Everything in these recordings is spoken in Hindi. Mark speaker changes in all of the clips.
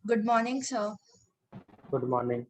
Speaker 1: Good morning, sir.
Speaker 2: Good morning.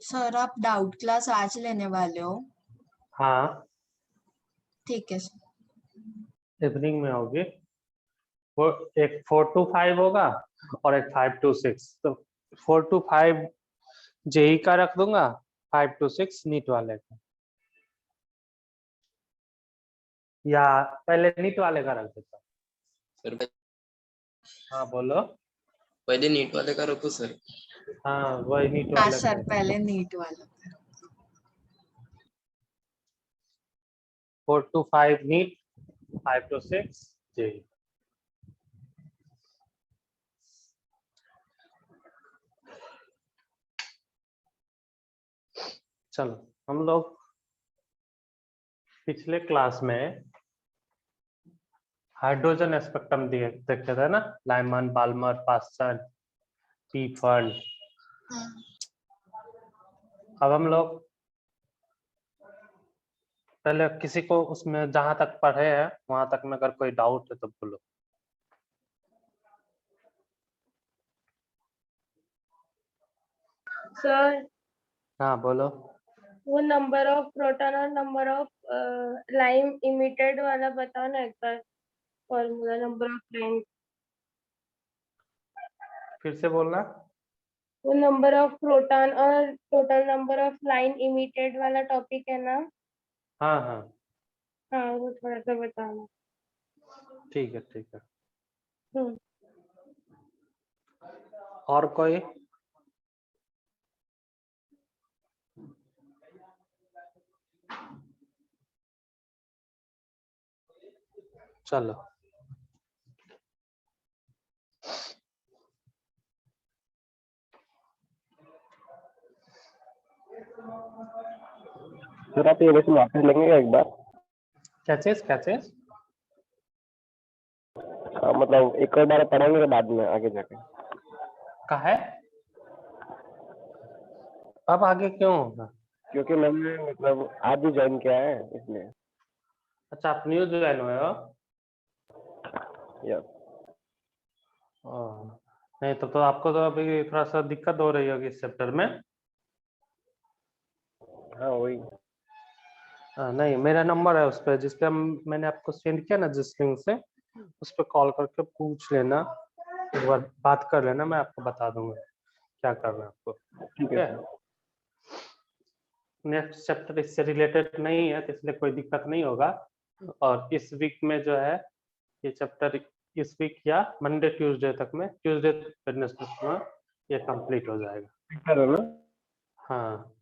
Speaker 1: Sir आप डाउट क्लास आज लेने वाले हो?
Speaker 2: हाँ,
Speaker 1: ठीक है सर।
Speaker 2: इवनिंग में होगी। वो एक 4 to 5 होगा और एक 5 to 6। तो 4 to 5 जेई का रख दूंगा, 5 to 6 नीट वाले का, या पहले नीट वाले का रख देता।
Speaker 3: सर
Speaker 2: हाँ बोलो।
Speaker 3: पहले नीट वाले का रखो सर।
Speaker 2: हाँ वही नीट
Speaker 1: हाँ
Speaker 2: वाले
Speaker 1: सर,
Speaker 2: का।
Speaker 1: पहले नीट वाला।
Speaker 2: 4 to 5 नीट, 5 to 6 जेई। चलो हम लोग पिछले क्लास में हाइड्रोजन स्पेक्ट्रम देखते थे ना, लाइमन, बाल्मर, पास्चर, पी फर्न। अब हम लोग पहले किसी को उसमें जहां तक पढ़े हैं वहां तक में अगर कोई डाउट है तो बोलो।
Speaker 4: सर
Speaker 2: हाँ बोलो।
Speaker 4: वो नंबर ऑफ प्रोटॉन और नंबर ऑफ लाइन इमिटेड वाला बताओ ना एक बार। फॉर्मूला नंबर ऑफ लाइन,
Speaker 2: फिर से बोलना।
Speaker 4: वो नंबर ऑफ प्रोटॉन और total number of line emitted वाला टॉपिक है ना।
Speaker 2: हाँ हाँ
Speaker 4: हाँ वो थोड़ा सा बताना।
Speaker 2: ठीक है ठीक है।
Speaker 4: हम्म।
Speaker 2: और कोई? चलो
Speaker 5: सर आप ये लेसन वापस लेंगे क्या एक बार?
Speaker 2: क्या चीज क्या चीज?
Speaker 5: मतलब एक और बार पढ़ेंगे बाद में आगे जाके?
Speaker 2: का है? अब आगे क्यों होगा?
Speaker 5: क्योंकि मैंने मतलब आज ही ज्वाइन किया है इसलिए।
Speaker 2: अच्छा, आप न्यू ज्वाइन हुए हो?
Speaker 5: यस।
Speaker 2: नहीं तो आपको तो अभी थोड़ा सा दिक्कत हो रही होगी इस चैप्टर में।
Speaker 5: हाँ वही।
Speaker 2: नहीं, मेरा नंबर है उस पर जिस पे मैंने आपको सेंड किया ना, जिस लिंक से, उस पर कॉल करके पूछ लेना, एक बार बात कर लेना, मैं आपको बता दूंगा क्या करना है आपको।
Speaker 5: ठीक है सर।
Speaker 2: नेक्स्ट चैप्टर इससे रिलेटेड नहीं है तो इसलिए कोई दिक्कत नहीं होगा। और इस वीक में जो है ये चैप्टर इस वीक या मंडे ट्यूसडे तक में, ट्यूसडे वेडनेसडे में ये कंप्लीट हो जाएगा।
Speaker 5: ठीक है ना?
Speaker 2: हाँ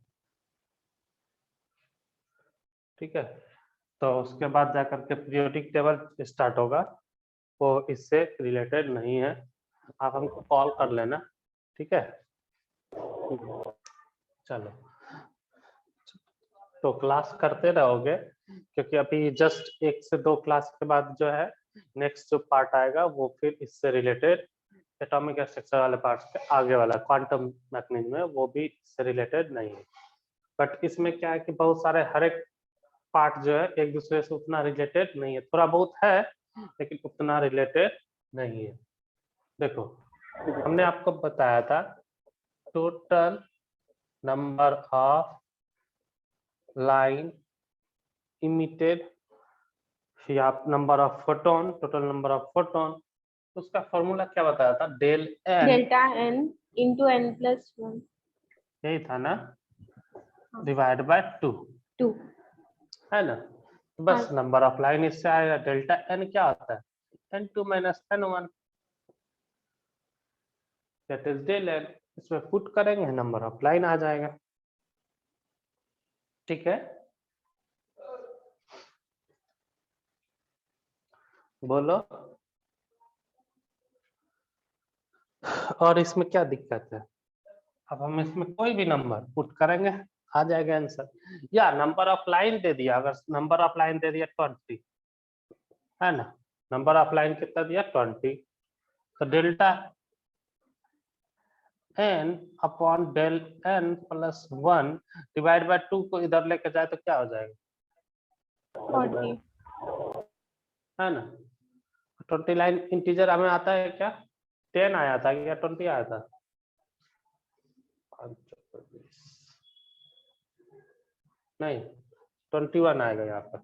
Speaker 2: ठीक है। तो उसके बाद जाकर के पीरियोडिक टेबल स्टार्ट होगा, वो इससे रिलेटेड नहीं है, आप हमको कॉल कर लेना। ठीक है, चलो तो क्लास करते रहोगे, क्योंकि अभी जस्ट 1 से 2 क्लास के बाद जो है नेक्स्ट जो पार्ट आएगा वो फिर इससे रिलेटेड एटॉमिक स्ट्रक्चर वाले पार्ट के आगे वाला क्वांटम मैकेनिज्म है, वो भी इससे रिलेटेड नहीं है। बट इसमें क्या है कि बहुत सारे हर एक पार्ट जो है एक दूसरे से उतना रिलेटेड नहीं है, थोड़ा बहुत है लेकिन उतना रिलेटेड नहीं है। देखो हमने आपको बताया था total number of line emitted या number of photon, total number of photon, उसका फॉर्मूला क्या बताया था? Del n
Speaker 4: delta n into n plus 1
Speaker 2: यही था ना, डिवाइड बाय 2 है ना। तो बस नंबर ऑफ लाइन इससे आएगा। डेल्टा एन क्या होता है? n2 minus n1, that is del N. इसमें पुट करेंगे नंबर ऑफ लाइन आ जाएगा। ठीक है, बोलो। और इसमें क्या दिक्कत है? अब हम इसमें कोई भी नंबर पुट करेंगे आ जाएगा आंसर। या नंबर ऑफ लाइन दे दिया, अगर नंबर ऑफ लाइन दे दिया 20 है ना, नंबर ऑफ लाइन कितना दिया 20, तो delta n upon del n plus 1 divide by 2 को इधर लेके जाए तो क्या हो जाएगा?
Speaker 4: 40
Speaker 2: है ना। 20 लाइन इंटीजर हमें आता है क्या? 10 आया था या 20 आया था? नहीं, 21 आएगा यहाँ पर।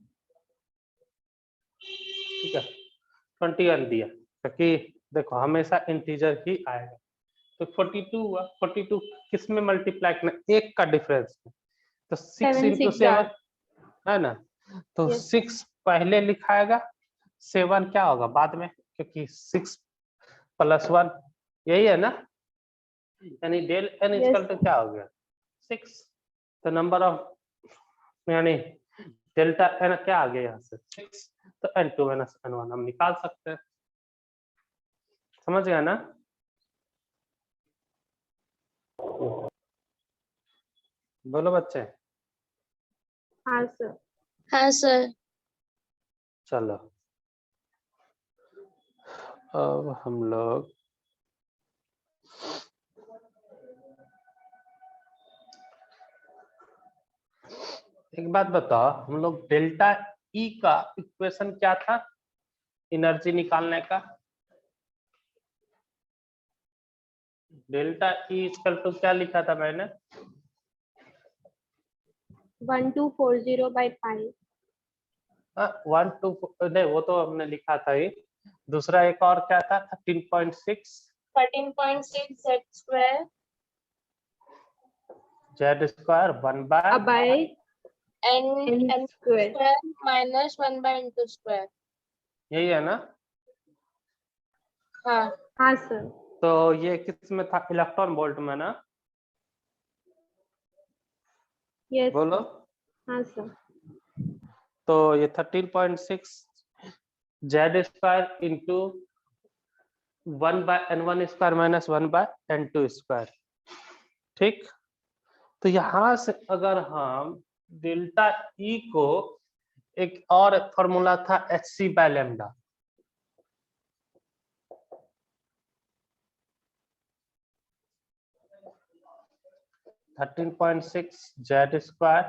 Speaker 2: ठीक है, 21 दिया क्योंकि देखो हमेशा इंटीजर ही आएगा। तो 42 हुआ, 42 किस में मल्टीप्लाई करना? एक का डिफरेंस में, तो 6 इंटू 7 है ना, तो 6 पहले लिखाएगा, 7 क्या होगा बाद में, क्योंकि 6 प्लस 1 यही है ना, यानी डेल n इक्वल टू क्या हो गया 6। तो नंबर ऑफ यानी डेल्टा n क्या आ गया यहाँ से 6, तो n2 माइनस n1 हम निकाल सकते हैं। समझ गया ना? बोलो बच्चे।
Speaker 4: हाँ सर।
Speaker 6: हाँ सर।
Speaker 2: चलो अब हम लोग एक बात बताओ, हम लोग डेल्टा ई का इक्वेशन क्या था एनर्जी निकालने का? डेल्टा ई इक्वल टू क्या लिखा था मैंने?
Speaker 4: 1240 by pi
Speaker 2: 1 2 नहीं, वो तो हमने लिखा था ही। दूसरा एक और क्या था? 13.6
Speaker 6: z square
Speaker 2: Z square 1 by
Speaker 4: by
Speaker 6: n
Speaker 4: square।
Speaker 6: square minus 1 by n2 square।
Speaker 2: यही है ना?
Speaker 6: हाँ
Speaker 4: हाँ सर।
Speaker 2: तो ये किस में था? इलेक्ट्रॉन वोल्ट में ना?
Speaker 4: यस
Speaker 2: बोलो।
Speaker 4: हाँ सर।
Speaker 2: तो ये 13.6 Z square into 1 by n1 square minus 1 by n2 square. ठीक, तो यहां से अगर हम डेल्टा ई को, एक और फॉर्मूला था hc by lambda, 13.6 z square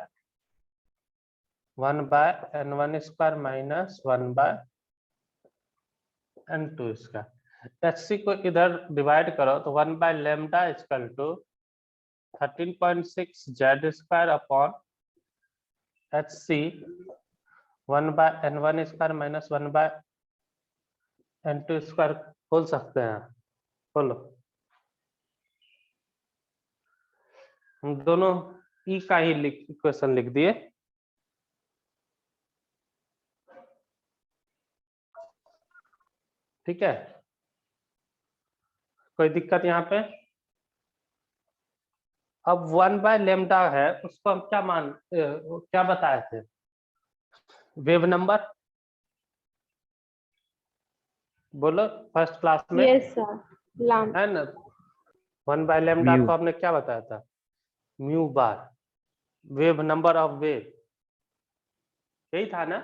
Speaker 2: 1/n1 square minus 1/n2 square. HC को इधर डिवाइड करो तो 1/λ equal to 13.6 z square upon HC 1/n1 square minus 1/n2 square खोल सकते हैं। खोलो, हम दोनों ई का ही इक्वेशन लिख दिए। ठीक है, कोई दिक्कत यहाँ पे? अब 1/λ है, उसको हम क्या बताए थे? वेव नंबर बोलो फर्स्ट क्लास में।
Speaker 4: यस सर, लैम्प
Speaker 2: है ना, 1/λ
Speaker 5: म्यू।
Speaker 2: को हमने क्या बताया था? Mu bar, wave number of wave, यही था ना?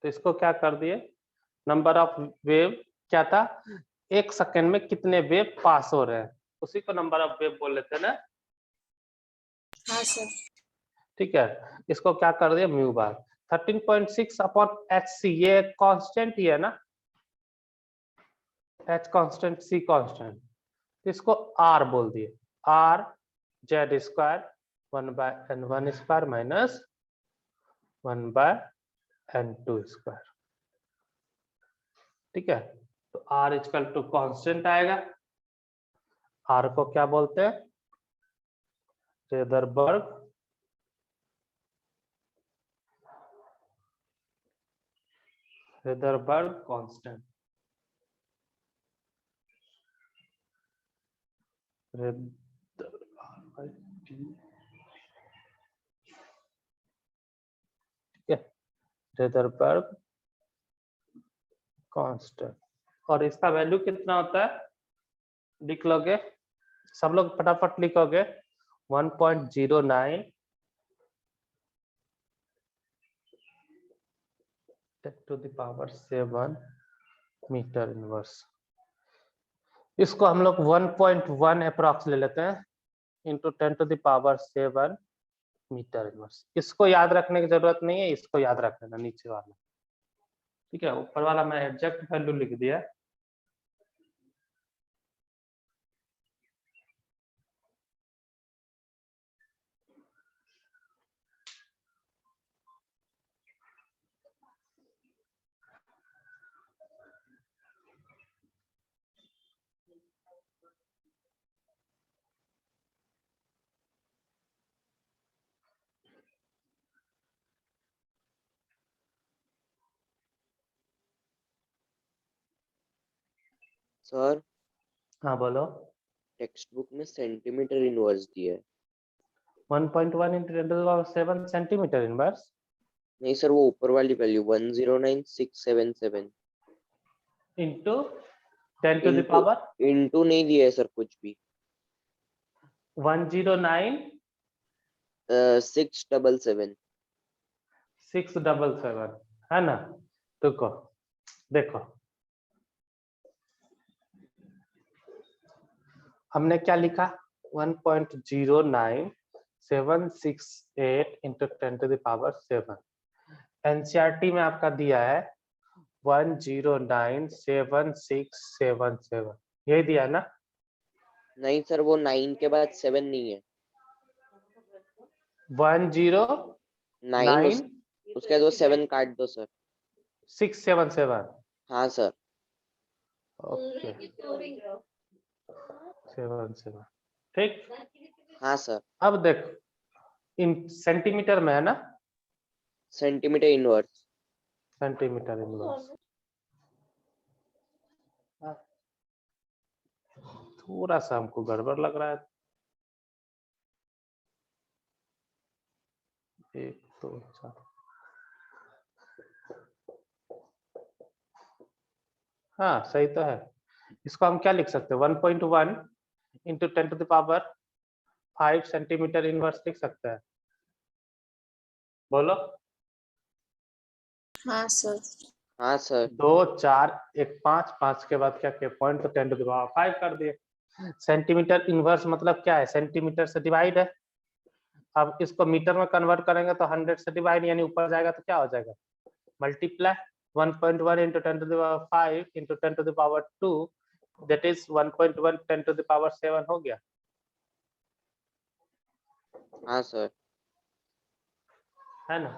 Speaker 2: तो इसको क्या कर दिए, नंबर ऑफ वेव क्या था, एक सेकेंड में कितने वेव पास हो रहे हैं, उसी को नंबर ऑफ वेव बोल लेते हैं ना।
Speaker 1: हाँ सर।
Speaker 2: ठीक है, इसको क्या कर दिया, म्यू बार 13.6 अपॉन HC, ये कांस्टेंट ही है ना, H कांस्टेंट C कांस्टेंट, इसको R बोल दिए, R Z square 1/n1 square minus 1/n2 square. ठीक है, तो R इक्वल टू कांस्टेंट आएगा। R को क्या बोलते हैं, रेदरबर्ग कांस्टेंट। रेदरबर्ग कांस्टेंट, और इसका वैल्यू कितना होता है, लिख लोगे सब लोग, फटाफट लिखोगे 1.09 to the power 7 metre inverse. इसको हम लोग 1.1 अप्रॉक्स ले लेते हैं into 10 to the power 7 metre inverse. इसको याद रखने की जरूरत नहीं है, इसको याद रख लेना नीचे वाला। ठीक है, ऊपर वाला मैं एग्जैक्ट वैल्यू लिख दिया।
Speaker 7: सर
Speaker 2: हाँ बोलो।
Speaker 7: टेक्स्ट बुक में सेंटीमीटर इनवर्स दिया है।
Speaker 2: 1.1 into 10 to the power 7 centimetre inverse.
Speaker 7: नहीं सर, वो ऊपर वाली value 109677
Speaker 2: into 10 to the power
Speaker 7: into नहीं दिया है सर कुछ भी।
Speaker 2: 109
Speaker 7: 677
Speaker 2: 677 है ना। देखो देखो हमने क्या लिखा, 1.09768 into 10 to the power 7। NCERT में आपका दिया है 1097677, यही दिया है ना।
Speaker 7: नहीं सर, वो 9 के बाद 7 नहीं है।
Speaker 2: 109
Speaker 7: उसके बाद वो 7 काट दो सर।
Speaker 2: 677।
Speaker 7: हाँ सर।
Speaker 2: ओके 77, ठीक।
Speaker 7: हाँ सर,
Speaker 2: अब देखो इन सेंटीमीटर में है ना,
Speaker 7: सेंटीमीटर इनवर्स।
Speaker 2: Centimetre inverse. थोड़ा सा हमको गड़बड़ लग रहा है। 1 2 4, हाँ सही तो है। इसको हम क्या लिख सकते हैं, 1.1 into 10 to the power 5 centimetre inverse लिख सकते हैं। बोलो।
Speaker 1: हाँ सर।
Speaker 7: हाँ सर।
Speaker 2: 2 4 1 5 5 के बाद क्या किया पॉइंट तो 10 टू द पावर 5 कर दिए। सेंटीमीटर इनवर्स मतलब क्या है, सेंटीमीटर से डिवाइड है। अब इसको मीटर में कन्वर्ट करेंगे तो 100 से डिवाइड, यानी ऊपर जाएगा तो क्या हो जाएगा multiply 1.1 into 10 to the power 5 into 10 to the power 2, that is 1.1 10 to the power 7 हो गया।
Speaker 7: हाँ सर।
Speaker 2: है ना,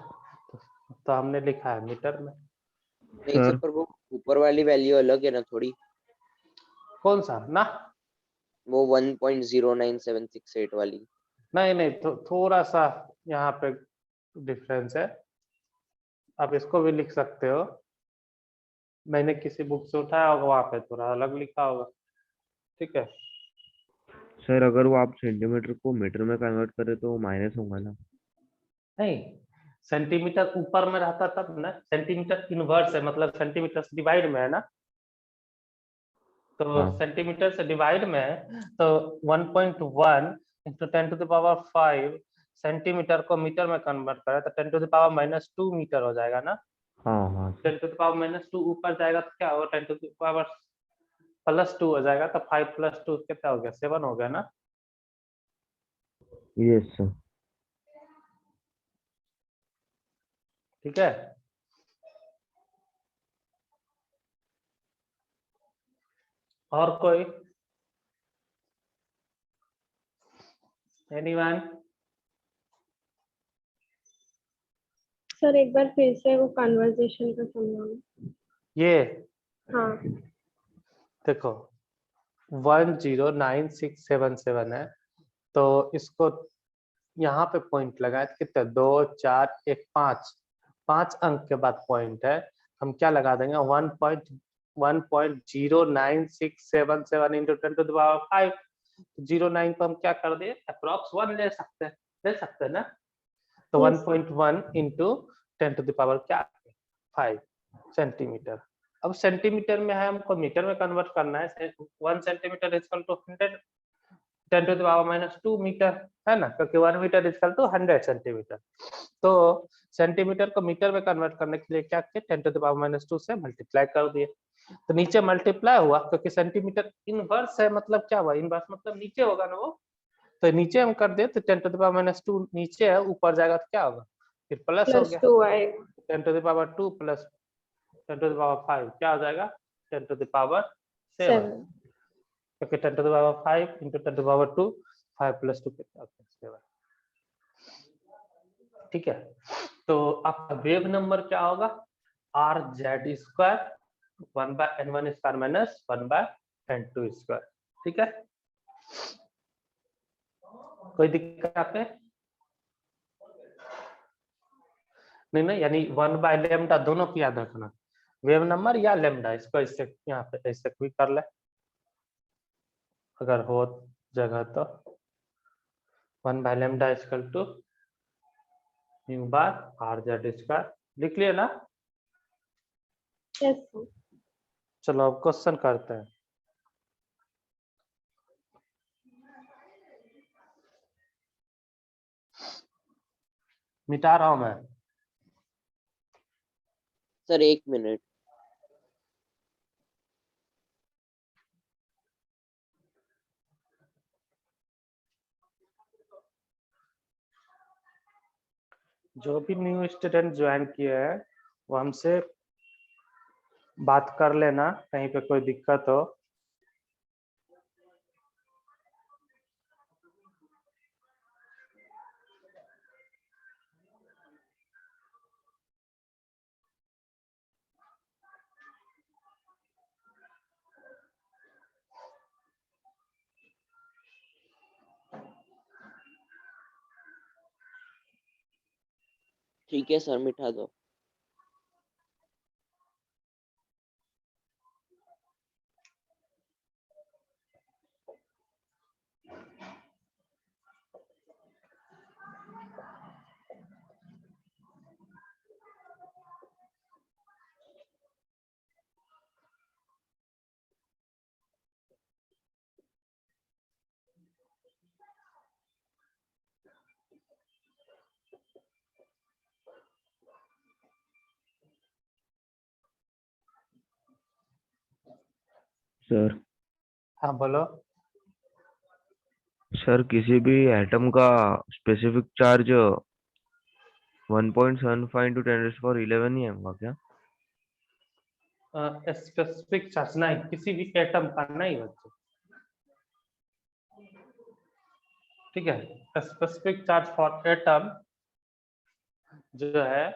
Speaker 2: तो हमने लिखा है मीटर में।
Speaker 7: नहीं सर, पर वो ऊपर वाली वैल्यू अलग है ना थोड़ी,
Speaker 2: कौन सा ना,
Speaker 7: वो 1.09768 वाली।
Speaker 2: नहीं नहीं थोड़ा सा यहाँ पे डिफरेंस है। आप इसको भी लिख सकते हो, मैंने किसी बुक से उठाया होगा, वहां पे थोड़ा अलग लिखा होगा। ठीक है
Speaker 5: सर अगर वो आप सेंटीमीटर को मीटर में कन्वर्ट करें तो माइनस होगा ना?
Speaker 2: नहीं, सेंटीमीटर ऊपर में रहता तब ना, सेंटीमीटर इनवर्स है मतलब सेंटीमीटर से डिवाइड में है ना, तो
Speaker 5: हाँ।
Speaker 2: सेंटीमीटर से डिवाइड में है तो 1.1 into 10 to the power 5 centimetre को मीटर में कन्वर्ट करें तो 10 to the power -2 मीटर हो जाएगा ना।
Speaker 5: हाँ हाँ
Speaker 2: 10 to the power -2 ऊपर जाएगा तो क्या होगा 10 to the power +2 हो जाएगा, तो 5 + 2 कितना हो गया 7 हो गया ना।
Speaker 5: Yes sir.
Speaker 2: ठीक है, और कोई एनीवन?
Speaker 4: सर एक बार फिर से वो कन्वर्सेशन का समझाओ।
Speaker 2: ये
Speaker 4: हाँ
Speaker 2: देखो 109677 है, तो इसको यहाँ पे पॉइंट लगाए तो कितने 2 4 1 5 5 अंक के बाद पॉइंट है, हम क्या लगा देंगे 1.1.09677 इंटू 10 टू द पावर 5। 09 को हम क्या कर दिए अप्रोक्स 1 ले सकते हैं ना, तो
Speaker 4: Yes.
Speaker 2: 1.1 into 10 to the power क्या 5 सेंटीमीटर। अब सेंटीमीटर में है, हमको मीटर में कन्वर्ट करना है। 1 centimetre is equal to 100 10 to the power -2 metre है ना, क्योंकि 1 metre is equal to 100 centimetre. तो सेंटीमीटर को मीटर में कन्वर्ट करने के लिए क्या किया 10 टू द पावर -2 से मल्टीप्लाई कर दिए, तो नीचे मल्टीप्लाई हुआ क्योंकि सेंटीमीटर इनवर्स है, मतलब क्या हुआ इनवर्स मतलब नीचे होगा ना वो, तो नीचे हम कर दे तो 10 टू द पावर -2 नीचे है, ऊपर जाएगा तो क्या होगा फिर प्लस हो गया
Speaker 4: +2 आएगा।
Speaker 2: 10 to the power 2 plus 10 to the power 5 क्या हो जाएगा 10 टू द पावर 7,
Speaker 4: 7।
Speaker 2: क्योंकि 10 to the power 5 into 10 to the power 2 5 + 2 कितना होता है 7। ठीक है, तो आपका वेव नंबर क्या होगा RZ² 1/n1² - 1/n2²। ठीक है, कोई दिक्कत है? नहीं, यानी 1/λ दोनों की याद रखना, वेव नंबर या लेमडा, इसको इससे यहाँ पे ऐसे भी कर ले अगर हो जगह तो 1/λ = μ/RZ² लिख लिया ना।
Speaker 4: Yes, sir.
Speaker 2: चलो अब क्वेश्चन करते हैं। मिटा रहा हूं मैं।
Speaker 7: Sir 1 minute.
Speaker 2: जो भी न्यू स्टूडेंट ज्वाइन किए हैं वो हमसे बात कर लेना, कहीं पे कोई दिक्कत हो।
Speaker 7: ठीक है सर, मिठा दो।
Speaker 5: सर
Speaker 2: हाँ बोलो।
Speaker 5: सर किसी भी एटम का स्पेसिफिक चार्ज 1.75 इंटू 10⁻11 ही होगा क्या?
Speaker 2: स्पेसिफिक चार्ज नहीं, किसी भी एटम का नहीं बच्चे, ठीक है। स्पेसिफिक चार्ज फॉर एटम जो है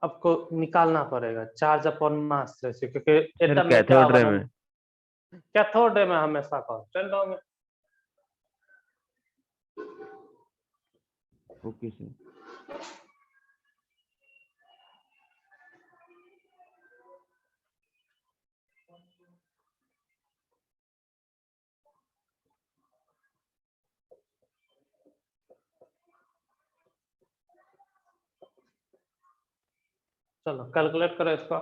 Speaker 2: आपको निकालना पड़ेगा चार्ज अपॉन मास रेशियो, क्योंकि
Speaker 5: सर
Speaker 2: एटम में क्या
Speaker 5: कैथोड
Speaker 2: होगा
Speaker 5: रे
Speaker 2: ना,
Speaker 5: में।
Speaker 2: कैथोड रे में हमेशा कांस्टेंट होंगे।
Speaker 5: Okay sir.
Speaker 2: चलो कैलकुलेट करो इसको।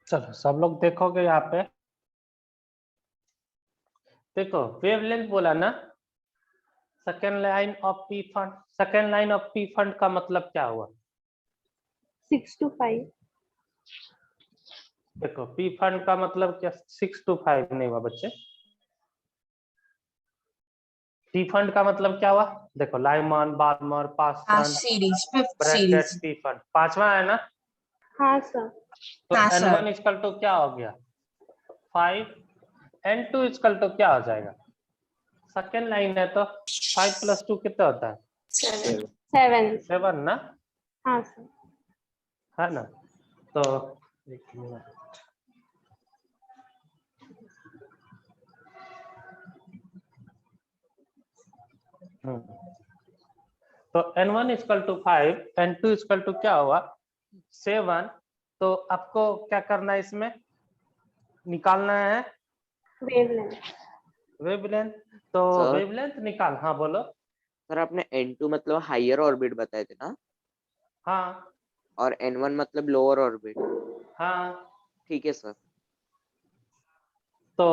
Speaker 2: चलो सब लोग देखोगे यहाँ पे, देखो वेवलेंथ बोला ना, second line of P fund, second line of P fund का मतलब क्या हुआ?
Speaker 4: 6 to 5.
Speaker 2: देखो पी फंड का मतलब क्या 6 to 5 नहीं हुआ बच्चे, टी फंड का मतलब क्या हुआ? देखो Lyman, Barmer, Paschen,
Speaker 1: series, fifth
Speaker 2: bracket,
Speaker 1: series.
Speaker 2: T fund पांचवा है ना।
Speaker 4: हाँ सर।
Speaker 2: तो
Speaker 1: हाँ,
Speaker 2: N1
Speaker 1: सर।
Speaker 2: इक्वल टू क्या हो गया 5, N2 इक्वल टू क्या हो जाएगा, सेकेंड लाइन है तो 5 + 2 कितना होता है
Speaker 4: 7.
Speaker 2: 7 ना,
Speaker 4: हाँ सर।
Speaker 2: है ना। तो एक मिनट, तो N1 equal to 5, N2 equal to क्या हुआ 7। तो आपको क्या करना है, इसमें निकालना है
Speaker 4: वेवलेंथ।
Speaker 2: वेवलेंथ। तो
Speaker 7: सर
Speaker 2: वेवलेंथ निकाल, हाँ बोलो।
Speaker 7: सर आपने N2 मतलब हायर ऑर्बिट बताए थे ना,
Speaker 2: हाँ
Speaker 7: और N1 मतलब लोअर ऑर्बिट।
Speaker 2: हाँ,
Speaker 7: ठीक है सर।
Speaker 2: तो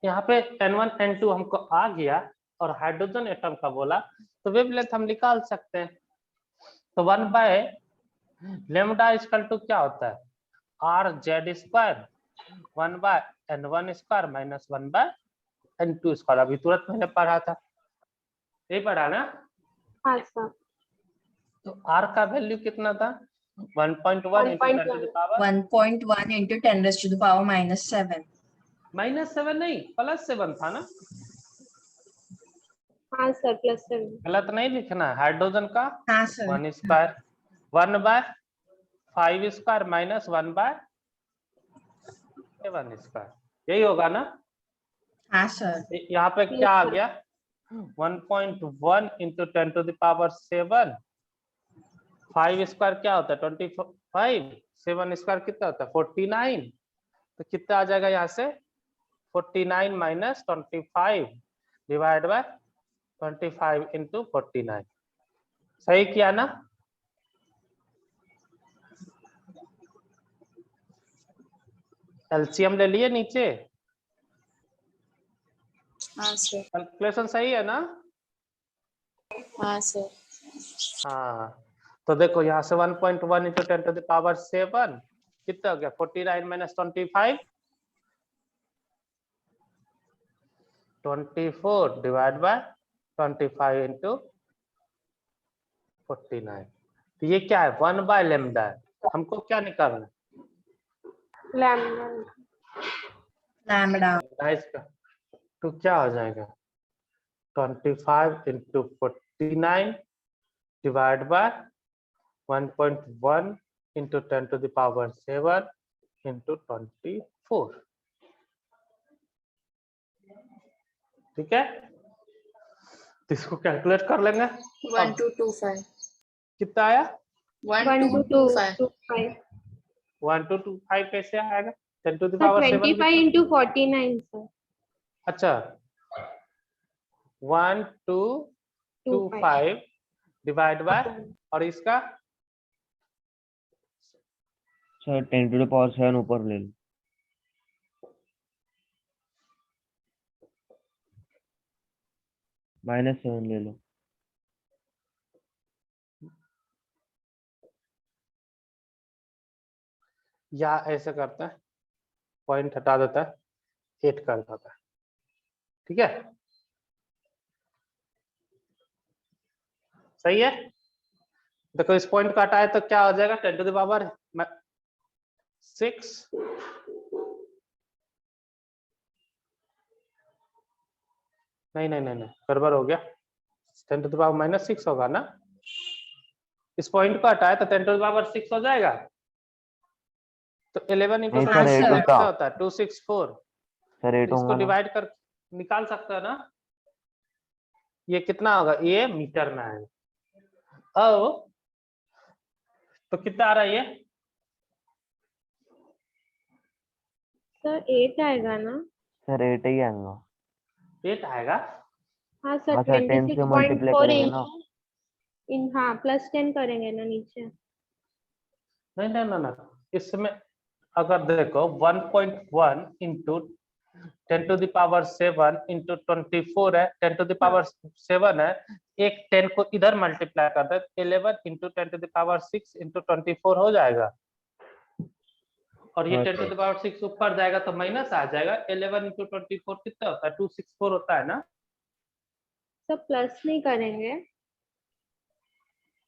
Speaker 2: यहाँ पे N1 N2 हमको आ गया और हाइड्रोजन एटम का बोला, तो वेवलेंथ हम निकाल सकते हैं। तो 1/λ इक्वल टू क्या होता है RZ², 1/N1² - 1/N2²। अभी तुरंत मैंने पढ़ा था, यही पढ़ा ना।
Speaker 4: हाँ सर।
Speaker 2: तो R का वैल्यू कितना था 1.1 × 10⁻⁻⁷
Speaker 1: 1.1 into 10⁻⁻⁷
Speaker 2: -7 नहीं +7 था ना,
Speaker 4: हाँ सर, +7.
Speaker 2: गलत नहीं लिखना है। हाइड्रोजन का
Speaker 1: हाँ सर।
Speaker 2: 1², 1/5² - 1/7², यही होगा ना।
Speaker 1: हाँ सर।
Speaker 2: यहाँ पे क्या आ गया 1.1 × 10⁻⁷, 5² क्या होता है 25, 7² कितना होता है 49। तो कितना आ जाएगा यहाँ से 49 - 25 डिवाइड बाय 25 × 49। सही किया ना। एलसीएम ले लिए नीचे,
Speaker 6: हाँ सर।
Speaker 2: कैलकुलेशन सही है ना।
Speaker 6: हाँ सर।
Speaker 2: हाँ, तो देखो यहाँ से 1.1 × 10⁻⁷ कितना हो गया 49 - 25, 24 डिवाइड बाय 25 × 49। तो ये क्या है 1/λ है, हमको क्या निकालना है
Speaker 4: लैम्डा
Speaker 1: लैम्बडा
Speaker 2: इसका, तो क्या हो जाएगा 25 into 49 divide by 1.1 into 10 to the power 7 into 24। ठीक है, तो इसको कैलकुलेट कर लेंगे।
Speaker 6: 1225
Speaker 2: कितना आया
Speaker 6: 1225
Speaker 4: 1225
Speaker 2: 1225 कैसे आएगा 10 to the
Speaker 4: sir
Speaker 2: power 7
Speaker 4: 25 into 49 sir
Speaker 2: अच्छा 1225 डिवाइड बाय और इसका
Speaker 5: सर 10 to the power 7 ऊपर ले लो। -7 ले लो।
Speaker 2: या ऐसे करते हैं पॉइंट हटा देता है 8 कर देता है। ठीक है, सही है। देखो इस पॉइंट को हटाए तो क्या हो जाएगा 10 to the power 6 नहीं गड़बड़ हो गया 10 to the power -6 होगा ना। इस पॉइंट को हटाए तो 10 to the power 6 हो जाएगा। तो 11 into
Speaker 5: नहीं सर,
Speaker 2: 26
Speaker 1: 8
Speaker 2: कितना होता है 264।
Speaker 5: सर 8
Speaker 2: इसको
Speaker 5: होगा ना।
Speaker 2: डिवाइड कर निकाल सकते हैं ना, ये कितना होगा ये मीटर में आएगा। अब तो कितना आ रहा है ये
Speaker 4: सर 8 आएगा ना।
Speaker 5: सर 8 ही आएगा।
Speaker 2: 8 आएगा।
Speaker 4: हाँ सर
Speaker 5: हाँ सर 10 से मल्टीप्लाई
Speaker 4: 26.4
Speaker 5: करेंगे ना।
Speaker 4: इन हाँ +10 करेंगे ना नीचे।
Speaker 2: नहीं इसमें अगर देखो 1.1 into 10 to the power 7 into 24 है 10 to the power 7 है, एक 10 को इधर मल्टीप्लाई कर दे 11 into 10 to the power 6 into 24 हो जाएगा। और ये 10 to the power 6 ऊपर जाएगा तो माइनस आ जाएगा। 11 into 24 कितना होता है 264 होता है ना।
Speaker 4: सब प्लस नहीं करेंगे।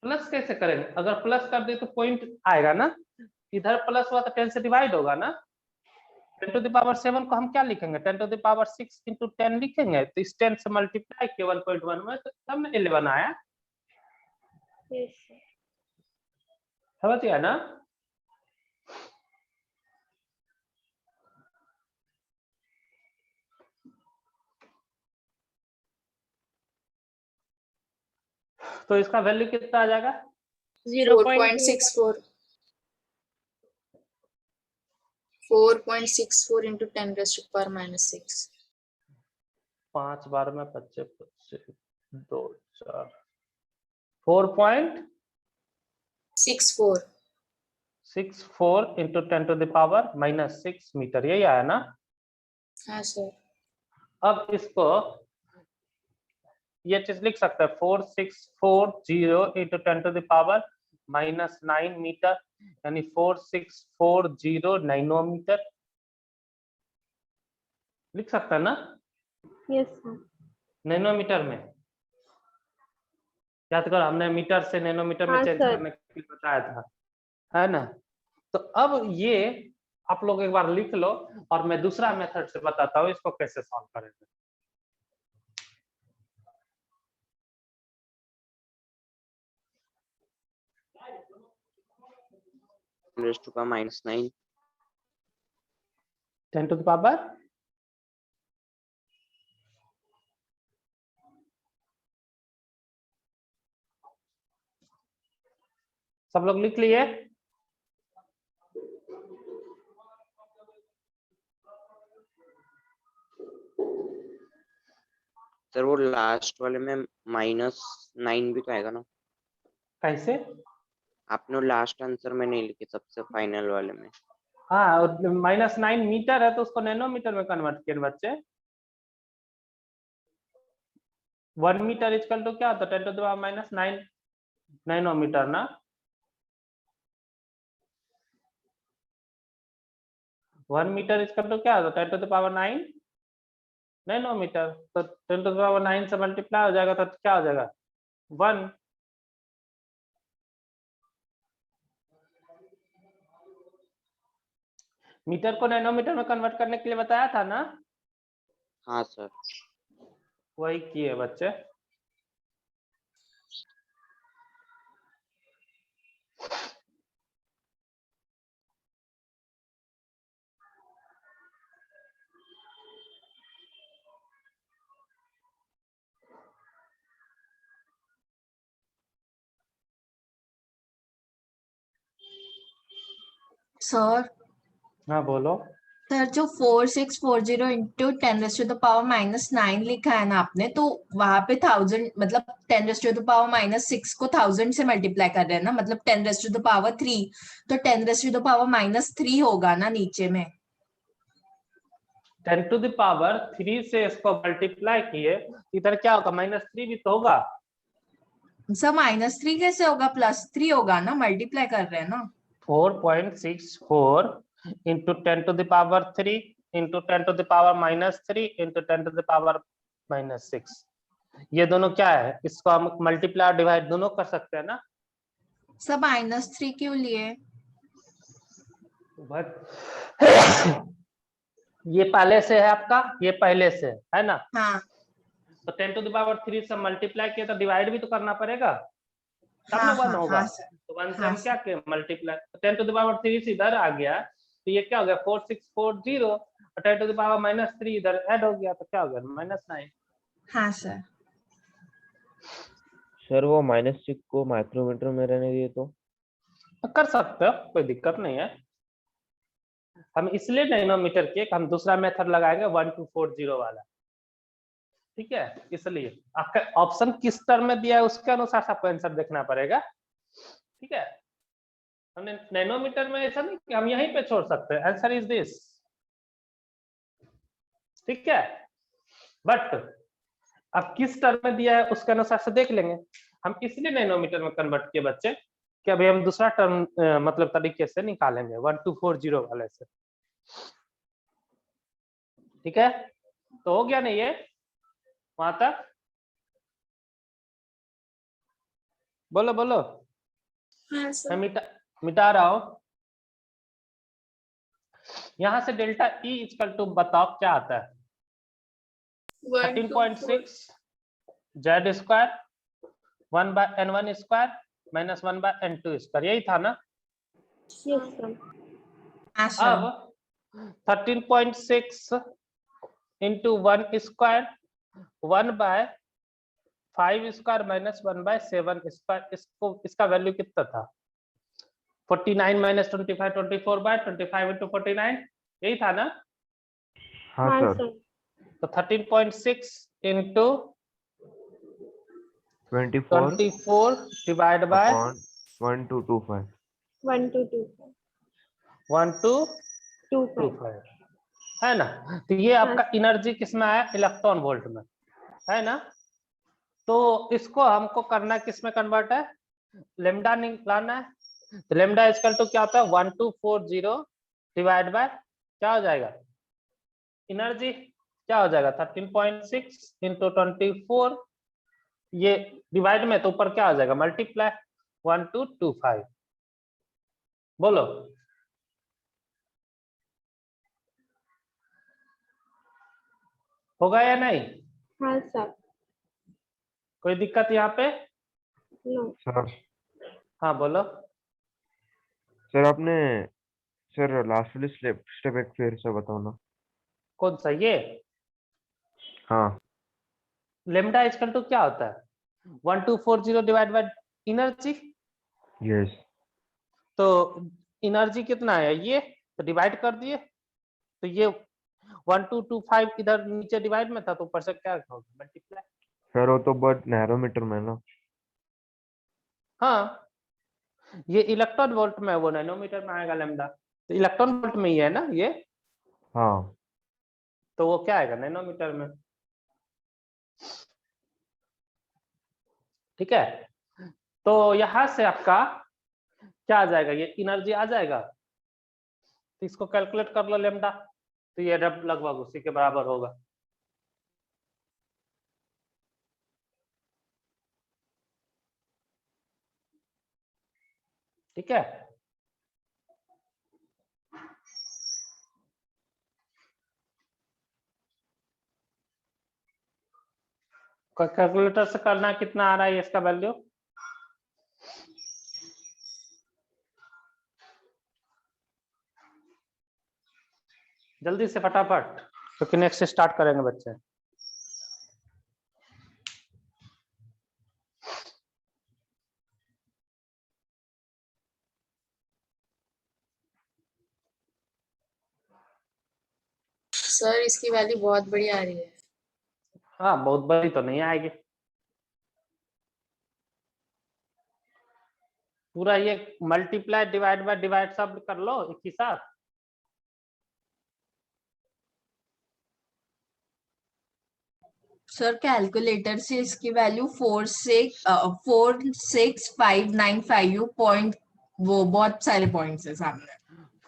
Speaker 2: प्लस कैसे करेंगे, अगर प्लस कर दे तो पॉइंट आएगा ना, इधर प्लस हुआ तो 10 से डिवाइड होगा ना। 10 to the power 7 को हम क्या लिखेंगे 10 to the power 6 into 10 लिखेंगे, तो इस 10 से मल्टीप्लाई किया 1.1 में तो तब 11 आया।
Speaker 4: यस
Speaker 2: समझ गया ना। तो इसका वैल्यू कितना आ जाएगा
Speaker 6: 4.64 4.64 into 10 raised to power -6
Speaker 2: 5 बार में 25 2 4 4.64
Speaker 6: 64
Speaker 2: into 10 to the power -6 metre, यही आया ना।
Speaker 6: हाँ सर
Speaker 2: अब इसको ये चीज लिख सकते हैं 4640 into 10 to the power -9 metre, यानी 4640 नैनोमीटर लिख सकते हैं ना।
Speaker 4: Yes sir.
Speaker 2: नैनोमीटर में याद करो हमने मीटर से नैनोमीटर में
Speaker 4: हाँ,
Speaker 2: चेंज
Speaker 4: सर।
Speaker 2: करने के लिए बताया था, है ना। तो अब ये आप लोग एक बार लिख लो और मैं दूसरा मेथड से बताता हूँ इसको कैसे सॉल्व करेंगे।
Speaker 7: raised to power -9
Speaker 2: 10 to the power सब लोग लिख लिए।
Speaker 7: सर वो लास्ट वाले में -9 भी तो आएगा ना।
Speaker 2: कैसे,
Speaker 7: आपने लास्ट आंसर में नहीं लिखे, सबसे फाइनल वाले में।
Speaker 2: हाँ -9 मीटर है तो उसको नैनोमीटर में कन्वर्ट किए बच्चे। 1 मीटर इक्वल टू क्या होता है 10 to the power -9 नैनोमीटर ना। 1 मीटर इक्वल टू क्या होता है 10 to the power 9 नैनोमीटर। तो 10 to the power 9 से मल्टीप्लाई हो जाएगा तो क्या हो जाएगा 1। मीटर को नैनोमीटर में कन्वर्ट करने के लिए बताया था ना,
Speaker 7: हाँ सर।
Speaker 2: वही किए बच्चे।
Speaker 1: सर
Speaker 2: हाँ बोलो।
Speaker 1: सर जो 4640 इंटू 10⁻⁻⁹ लिखा है ना आपने, तो वहां पे 1000 मतलब 10⁻⁻6 को 1000 से मल्टीप्लाई कर रहे हैं ना, मतलब 10⁻3, तो 10⁻3 होगा ना नीचे में।
Speaker 2: 10⁻3 से इसको मल्टीप्लाई किए, इधर क्या होगा, -3 भी तो होगा।
Speaker 1: सर -3 कैसे होगा, +3 होगा ना, मल्टीप्लाई कर रहे हैं ना।
Speaker 2: 4.64 इंटू 10⁻3 इंटू 10⁻³ इंटू 10⁻⁻6, ये दोनों क्या है, इसको हम मल्टीप्लाई डिवाइड दोनों कर सकते हैं ना।
Speaker 1: सर -3 क्यों लिए?
Speaker 2: ये पहले से है आपका, ये पहले से है ना,
Speaker 1: हाँ
Speaker 2: तो 10⁻3 से मल्टीप्लाई किया तो डिवाइड भी तो करना परेगा, तब
Speaker 1: हाँ
Speaker 2: ना 1
Speaker 1: हाँ
Speaker 2: होगा।
Speaker 1: हाँ सर,
Speaker 2: तो 1 से
Speaker 1: हाँ
Speaker 2: हम क्या किए, मल्टीप्लाई, 10⁻3 से इधर आ गया, तो ये क्या हो गया 4640, और 10⁻³ इधर ऐड हो गया, तो क्या हो गया -9।
Speaker 1: हाँ सर।
Speaker 5: सर वो -6 को माइक्रोमीटर में रहने दिए तो?
Speaker 2: कर सकते हो, कोई दिक्कत नहीं है। हम इसलिए नैनोमीटर के हम दूसरा मेथड लगाएंगे 1240 वाला, ठीक है। इसलिए आपका ऑप्शन किस टर्म में दिया है उसके अनुसार आपको आंसर देखना पड़ेगा, ठीक है। हमने नैनोमीटर में ऐसा नहीं कि हम यहीं पे छोड़ सकते हैं, आंसर इज दिस, ठीक है। बट अब किस टर्म में दिया है उसके अनुसार से देख लेंगे। हम इसलिए नैनोमीटर में कन्वर्ट किए बच्चे कि अभी हम दूसरा टर्म मतलब तरीके से निकालेंगे 1240 वाले से, ठीक है। तो हो गया नहीं ये वहां तक, बोलो बोलो।
Speaker 6: हाँ
Speaker 2: मैं
Speaker 6: सर।
Speaker 2: मिटा रहा हूं। यहां से डेल्टा ई इक्वल टू बताओ क्या आता है, 13.6 Z square 1/n1 square minus 1/n2 square, यही था ना।
Speaker 4: Yes sir.
Speaker 1: हाँ सर।
Speaker 2: अब 13.6 into 1 square 1/5 square minus 1/7 square, इसको इसका वैल्यू कितना था, 49 माइनस 25 24/25 इंटू 49, यही था ना।
Speaker 5: हाँ
Speaker 4: हाँ
Speaker 5: सर।
Speaker 4: सर।
Speaker 2: तो 13.6 इंटू
Speaker 5: 24
Speaker 2: 24 डिवाइड बाय
Speaker 5: अपॉन 1225।
Speaker 4: 1225
Speaker 2: 1225 है ना। तो ये आपका एनर्जी किसमें आया, इलेक्ट्रॉन वोल्ट में, है ना। तो इसको हमको करना किसमें कन्वर्ट है, लेमडा निकालना है। तो लेमडा इक्वल टू क्या होता है 1240 डिवाइड बाय क्या हो जाएगा, एनर्जी क्या हो जाएगा 13.6 इंटू 24, ये डिवाइड में तो ऊपर क्या आ जाएगा मल्टीप्लाई 1225, बोलो। होगा या नहीं,
Speaker 4: हाँ सर।
Speaker 2: कोई दिक्कत यहाँ पे।
Speaker 4: नो।
Speaker 5: सर
Speaker 2: हाँ बोलो।
Speaker 5: सर आपने सर लास्ट वाली स्टेप स्टेप एक फिर से बताओ ना।
Speaker 2: कौन सा, ये
Speaker 5: हाँ
Speaker 2: लेमडा इक्वल टू क्या होता है 1240 डिवाइड बाय एनर्जी,
Speaker 5: यस।
Speaker 2: तो एनर्जी कितना है ये, तो डिवाइड कर दिए, तो ये 1225 इधर नीचे डिवाइड में था तो ऊपर से क्या होगा मल्टीप्लाई।
Speaker 5: सर वो तो बट नैनोमीटर में ना।
Speaker 2: हाँ ये इलेक्ट्रॉन वोल्ट में है, वो नैनोमीटर में आएगा लेमडा, तो इलेक्ट्रॉन वोल्ट में ही है ना ये,
Speaker 5: हाँ
Speaker 2: तो वो क्या आएगा नैनोमीटर में, ठीक है। तो यहां से आपका क्या आ जाएगा, ये एनर्जी आ जाएगा, तो इसको कैलकुलेट कर लो लेमडा, तो ये लगभग उसी के बराबर होगा, ठीक है। कैलकुलेटर से करना कितना आ रहा है इसका वैल्यू? जल्दी से फटाफट, क्योंकि नेक्स्ट स्टार्ट करेंगे बच्चे।
Speaker 6: सर इसकी वैल्यू बहुत बड़ी आ रही है।
Speaker 2: हाँ, बहुत बड़ी तो नहीं आएगी, पूरा ये मल्टीप्लाई डिवाइड बाय डिवाइड सब कर लो एक ही साथ।
Speaker 1: सर कैलकुलेटर से इसकी वैल्यू 46595 पॉइंट, वो बहुत सारे पॉइंट्स है सामने।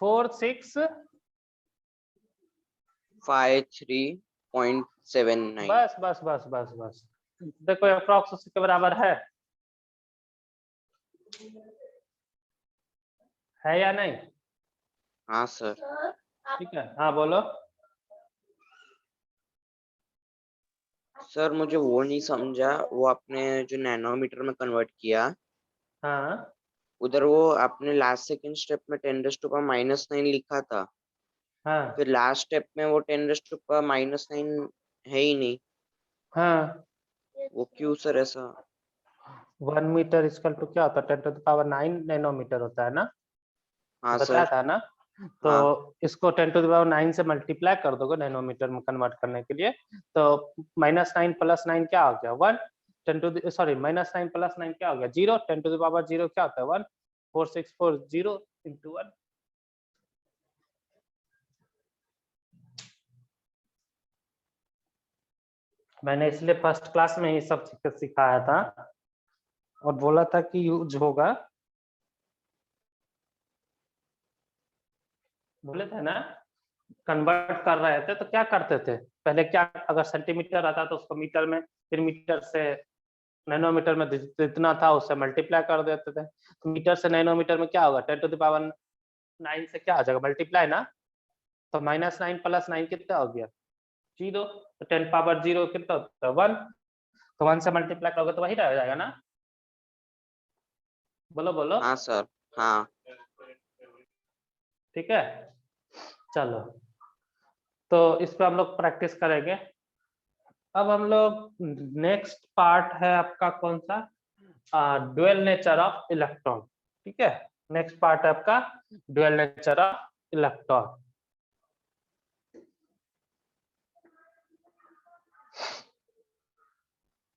Speaker 7: 4653.79।
Speaker 2: बस बस बस बस बस, देखो अप्रॉक्स उसी के बराबर है या नहीं?
Speaker 7: हाँ सर।
Speaker 2: ठीक है, हाँ बोलो।
Speaker 7: सर मुझे वो नहीं समझा, वो आपने जो नैनोमीटर में कन्वर्ट किया,
Speaker 2: हाँ
Speaker 7: उधर वो आपने लास्ट सेकंड स्टेप में 10⁻⁻9 लिखा था,
Speaker 2: हाँ
Speaker 7: फिर लास्ट स्टेप में वो 10⁻⁻9 है ही नहीं,
Speaker 2: हाँ।
Speaker 7: वो क्यों सर ऐसा?
Speaker 2: 1 मीटर इक्वल टू क्या होता है? 10⁻9 नैनोमीटर होता है ना,
Speaker 7: हाँ
Speaker 2: बताया
Speaker 7: सर।
Speaker 2: था ना। तो
Speaker 7: हाँ
Speaker 2: इसको 10⁻9 से मल्टीप्लाई कर दोगे नैनोमीटर में कन्वर्ट करने के लिए, तो -9 + 9 क्या हो गया? 1। -9 + 9 क्या हो गया? 0। 10⁻0 क्या होता है? 1। 4640 × 1। मैंने इसलिए फर्स्ट क्लास में ही सब सिखाया था और बोला था कि यूज होगा, बोले थे ना। कन्वर्ट कर रहे थे तो क्या करते थे पहले? क्या, अगर सेंटीमीटर आता तो उसको मीटर में, फिर मीटर से नैनोमीटर में जितना था उससे मल्टीप्लाई कर देते थे। तो मीटर से नैनोमीटर में क्या होगा? 10⁻9 से क्या आ जाएगा? मल्टीप्लाई ना। तो -9 + 9 कितना हो गया? 0। तो 10⁻0 कितना होता है? 1। तो 1 से मल्टीप्लाई करोगे तो वही रह जाएगा ना। बोलो बोलो।
Speaker 7: हाँ सर। हाँ
Speaker 2: ठीक है, चलो तो इस पे हम लोग प्रैक्टिस करेंगे। अब हम लोग नेक्स्ट पार्ट है आपका कौन सा? Dual nature of electron. ठीक है, नेक्स्ट पार्ट है आपका ड्यूअल नेचर ऑफ इलेक्ट्रॉन।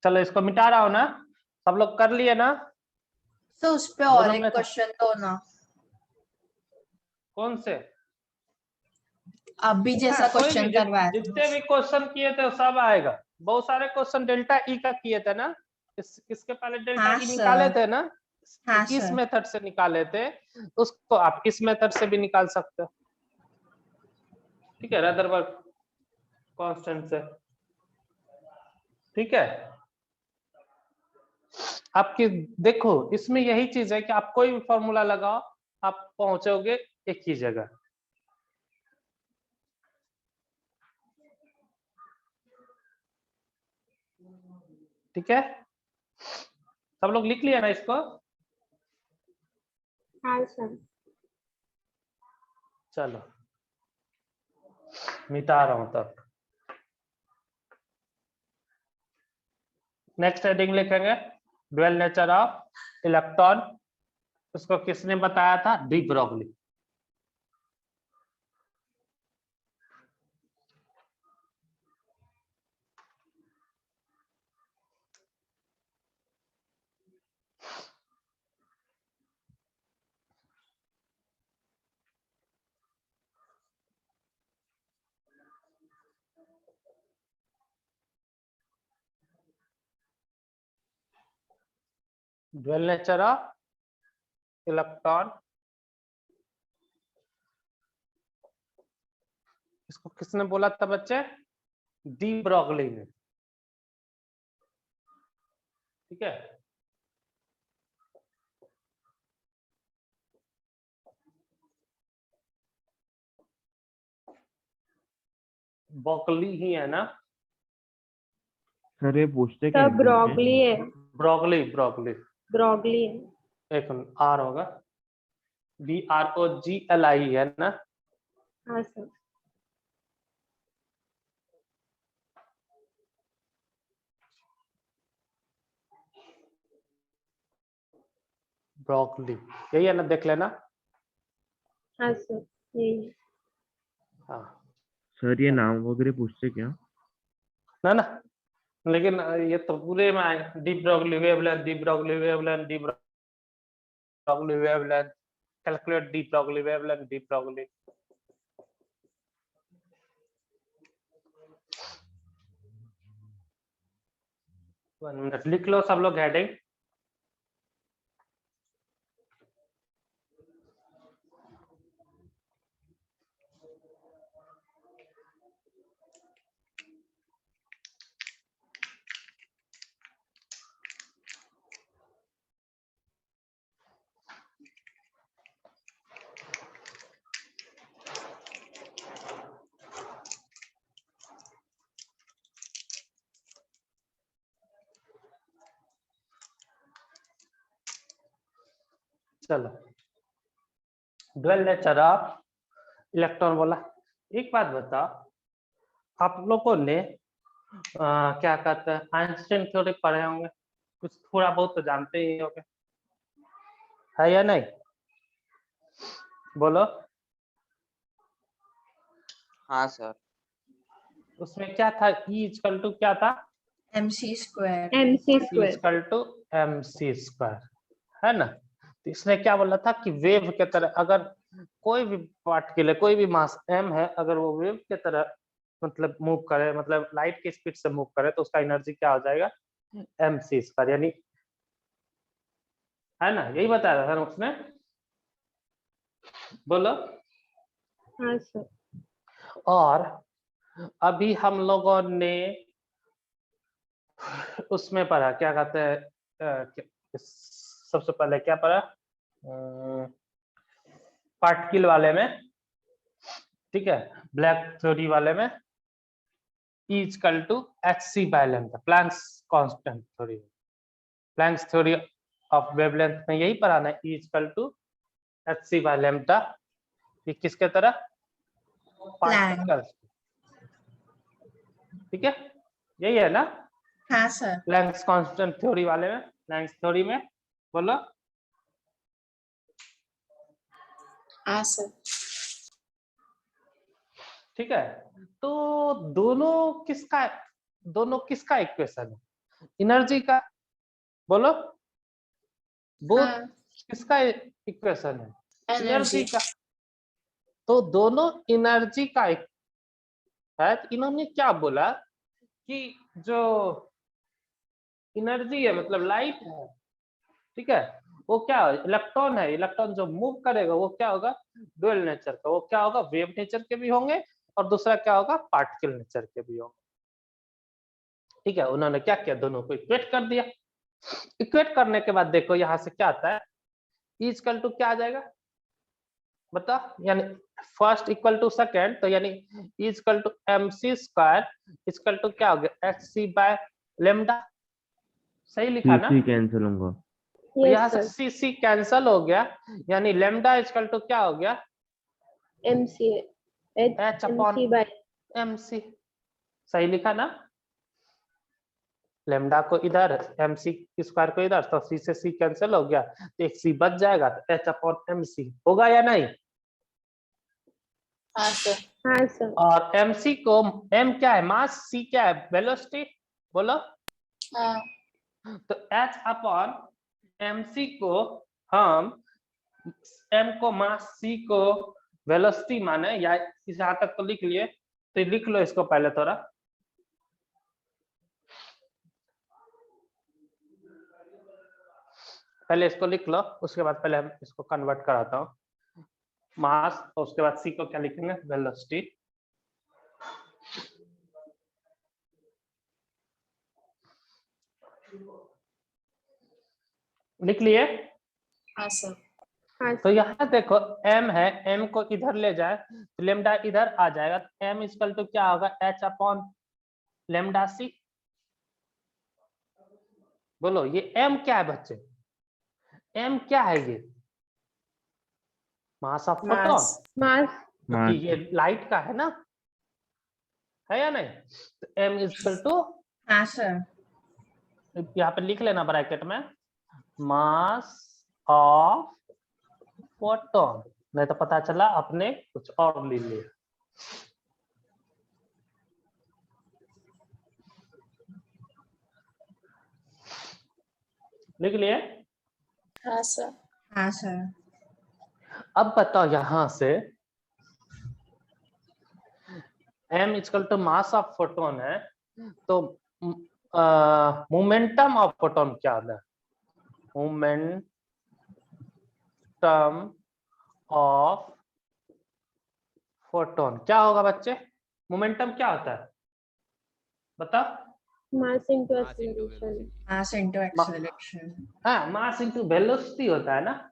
Speaker 2: चलो इसको मिटा रहा हूं ना, सब लोग कर लिए ना?
Speaker 1: तो उस पे
Speaker 2: बोलो
Speaker 1: और एक
Speaker 2: हमने
Speaker 1: क्वेश्चन दो ना,
Speaker 2: कौन से?
Speaker 1: अभी जैसा
Speaker 2: हाँ, कोई
Speaker 1: क्वेश्चन
Speaker 2: भी
Speaker 1: करवाया था।
Speaker 2: जितने भी क्वेश्चन किए थे सब आएगा। बहुत सारे क्वेश्चन डेल्टा ई का किए थे ना, इसके पहले डेल्टा
Speaker 1: हाँ
Speaker 2: ई निकाले
Speaker 1: सर,
Speaker 2: थे ना।
Speaker 1: हाँ
Speaker 2: किस
Speaker 1: सर।
Speaker 2: मेथड से निकाले थे उसको आप इस मेथड से भी निकाल सकते हो। ठीक है, रदरबर्ग कांस्टेंट से। ठीक है, आपकी देखो इसमें यही चीज है कि आप कोई भी फॉर्मूला लगाओ, आप पहुंचोगे एक ही जगह। ठीक है, सब लोग लिख लिया ना इसको?
Speaker 4: हाँ सर।
Speaker 2: चलो मिटा रहा हूं तब। नेक्स्ट हेडिंग लिखेंगे ड्यूअल नेचर ऑफ इलेक्ट्रॉन। उसको किसने बताया था? De Broglie. Dual nature of electron, इसको किसने बोला था बच्चे? डी ब्रोगली ने। ठीक है, ब्रोगली ही है ना?
Speaker 5: सर ये पूछते क्या
Speaker 4: सर
Speaker 5: एग्जाम में?
Speaker 4: ब्रोकली है,
Speaker 2: ब्रोकली ब्रोकली
Speaker 4: ब्रोकली है।
Speaker 2: एक आर होगा, BROGLI है ना।
Speaker 4: हाँ सर।
Speaker 2: ब्रोकली यही है ना, देख लेना।
Speaker 4: हाँ सर यही है।
Speaker 2: हाँ
Speaker 5: सर ये नाम वगैरह पूछते क्या?
Speaker 2: ना ना, लेकिन ये तो पूरे में आएगा, D broccoli wavelength, D broccoli wavelength, D broccoli wavelength, calculate D broccoli wavelength, D broccoli. One minute लिख लो सब लोग हेडिंग। चलो, ड्वेल नेचर ऑफ इलेक्ट्रॉन बोला। एक बात बताओ, आप लोगों ने क्या कहते हैं आइंस्टाइन थ्योरी पढ़े होंगे, कुछ थोड़ा बहुत तो जानते ही होंगे, है या नहीं? बोलो।
Speaker 7: हाँ सर।
Speaker 2: उसमें क्या था, E इक्वल टू क्या था?
Speaker 1: MC square.
Speaker 4: MC
Speaker 2: E
Speaker 4: square.
Speaker 2: Equal to MC square, है ना। तो इसने क्या बोला था कि वेव के तरह अगर कोई भी पार्टिकल है, कोई भी मास m है, अगर वो वेव के तरह मतलब मूव करे, मतलब लाइट की स्पीड से मूव करे, तो उसका एनर्जी क्या हो जाएगा? MC स्क्वायर, यानी, है ना, यही बताया था सर उसने। बोलो।
Speaker 4: हाँ सर।
Speaker 2: और अभी हम लोगों ने उसमें पढ़ा, क्या कहते हैं, सबसे पहले क्या पढ़ा, पार्टिकल वाले में, ठीक है, ब्लैक थ्योरी वाले में E equal to hc by lambda, Planck's constant theory, Planck's theory of wavelength में यही पढ़ाना है, E equal to hc by lambda. ये किसके तरह? पार्टिकल, ठीक है, यही है ना
Speaker 1: हाँ सर।
Speaker 2: प्लैंक्स कांस्टेंट थ्योरी वाले में, प्लैंक्स थ्योरी में। बोलो।
Speaker 6: हाँ सर।
Speaker 2: ठीक है, तो दोनों किसका इक्वेशन है? एनर्जी का। बोलो, बोथ
Speaker 6: हाँ,
Speaker 2: किसका इक्वेशन है? Energy
Speaker 6: energy.
Speaker 2: का। तो दोनों एनर्जी का है। तो इन्होंने क्या बोला कि जो एनर्जी है मतलब लाइट है, ठीक है, वो क्या है? इलेक्ट्रॉन है। इलेक्ट्रॉन जो मूव करेगा वो क्या होगा? डुअल नेचर का। वो क्या होगा? वेव नेचर के भी होंगे, और दूसरा क्या होगा? पार्टिकल नेचर के भी होंगे। ठीक है, उन्होंने क्या किया? दोनों को इक्वेट कर दिया। इक्वेट करने के बाद देखो यहाँ से क्या आता है, E इक्वल टू क्या आ जाएगा बता, यानी फर्स्ट इक्वल टू सेकेंड, तो यानी E equal to MC square equal to क्या हो गया? hc by lambda. सही लिखा ना?
Speaker 5: CC कैंसिल होगा।
Speaker 2: तो यहाँ
Speaker 4: यस
Speaker 2: से
Speaker 4: सर।
Speaker 2: C कैंसल हो गया, यानी लैम्डा इक्वल टू क्या हो गया?
Speaker 4: MC
Speaker 2: H upon
Speaker 4: MC by.
Speaker 2: MC। सही लिखा ना? लेमडा को इधर, MC स्क्वायर को इधर, तो C से C कैंसिल हो गया, तो एक C बच जाएगा, तो H अपॉन MC होगा या नहीं?
Speaker 6: हाँ सर।
Speaker 4: हाँ सर।
Speaker 2: और MC को, M क्या है? मास, C क्या है? वेलोसिटी। बोलो।
Speaker 6: हाँ,
Speaker 2: तो H अपॉन MC को हम M को मास, C को वेलोसिटी माने, या इस यहाँ तक तो लिख लिए, तो लिख लो इसको पहले थोड़ा। पहले इसको लिख लो, उसके बाद पहले हम इसको कन्वर्ट कराता हूँ मास, और उसके बाद C को क्या लिखेंगे? वेलोसिटी। लिख लिए?
Speaker 6: हाँ सर।
Speaker 4: हाँ
Speaker 2: तो
Speaker 4: सर।
Speaker 2: यहाँ देखो M है, M को इधर ले जाए तो लेमडा इधर आ जाएगा, तो M इक्वल टू क्या होगा? H upon lambda C। बोलो ये m क्या है बच्चे? m क्या है ये? मास ऑफ फोटोन,
Speaker 6: मास
Speaker 4: मास
Speaker 2: क्योंकि
Speaker 5: मास
Speaker 2: ये लाइट का है ना, है या नहीं? तो m इज इक्वल टू,
Speaker 1: हाँ सर।
Speaker 2: यहाँ पे लिख लेना ब्रैकेट में, मास ऑफ फोटोन, नहीं तो पता चला अपने कुछ और ले लिया। लिख लिए?
Speaker 6: हाँ सर।
Speaker 1: हाँ सर।
Speaker 2: अब बताओ यहां से m equal to mass of photon है, तो मोमेंटम ऑफ फोटोन क्या है? मोमेंटम ऑफ फोटोन क्या होगा बच्चे? मोमेंटम क्या होता है बता?
Speaker 4: Mass into acceleration.
Speaker 1: Mass into acceleration.
Speaker 2: हाँ, मास इनटू वेलोसिटी होता है ना,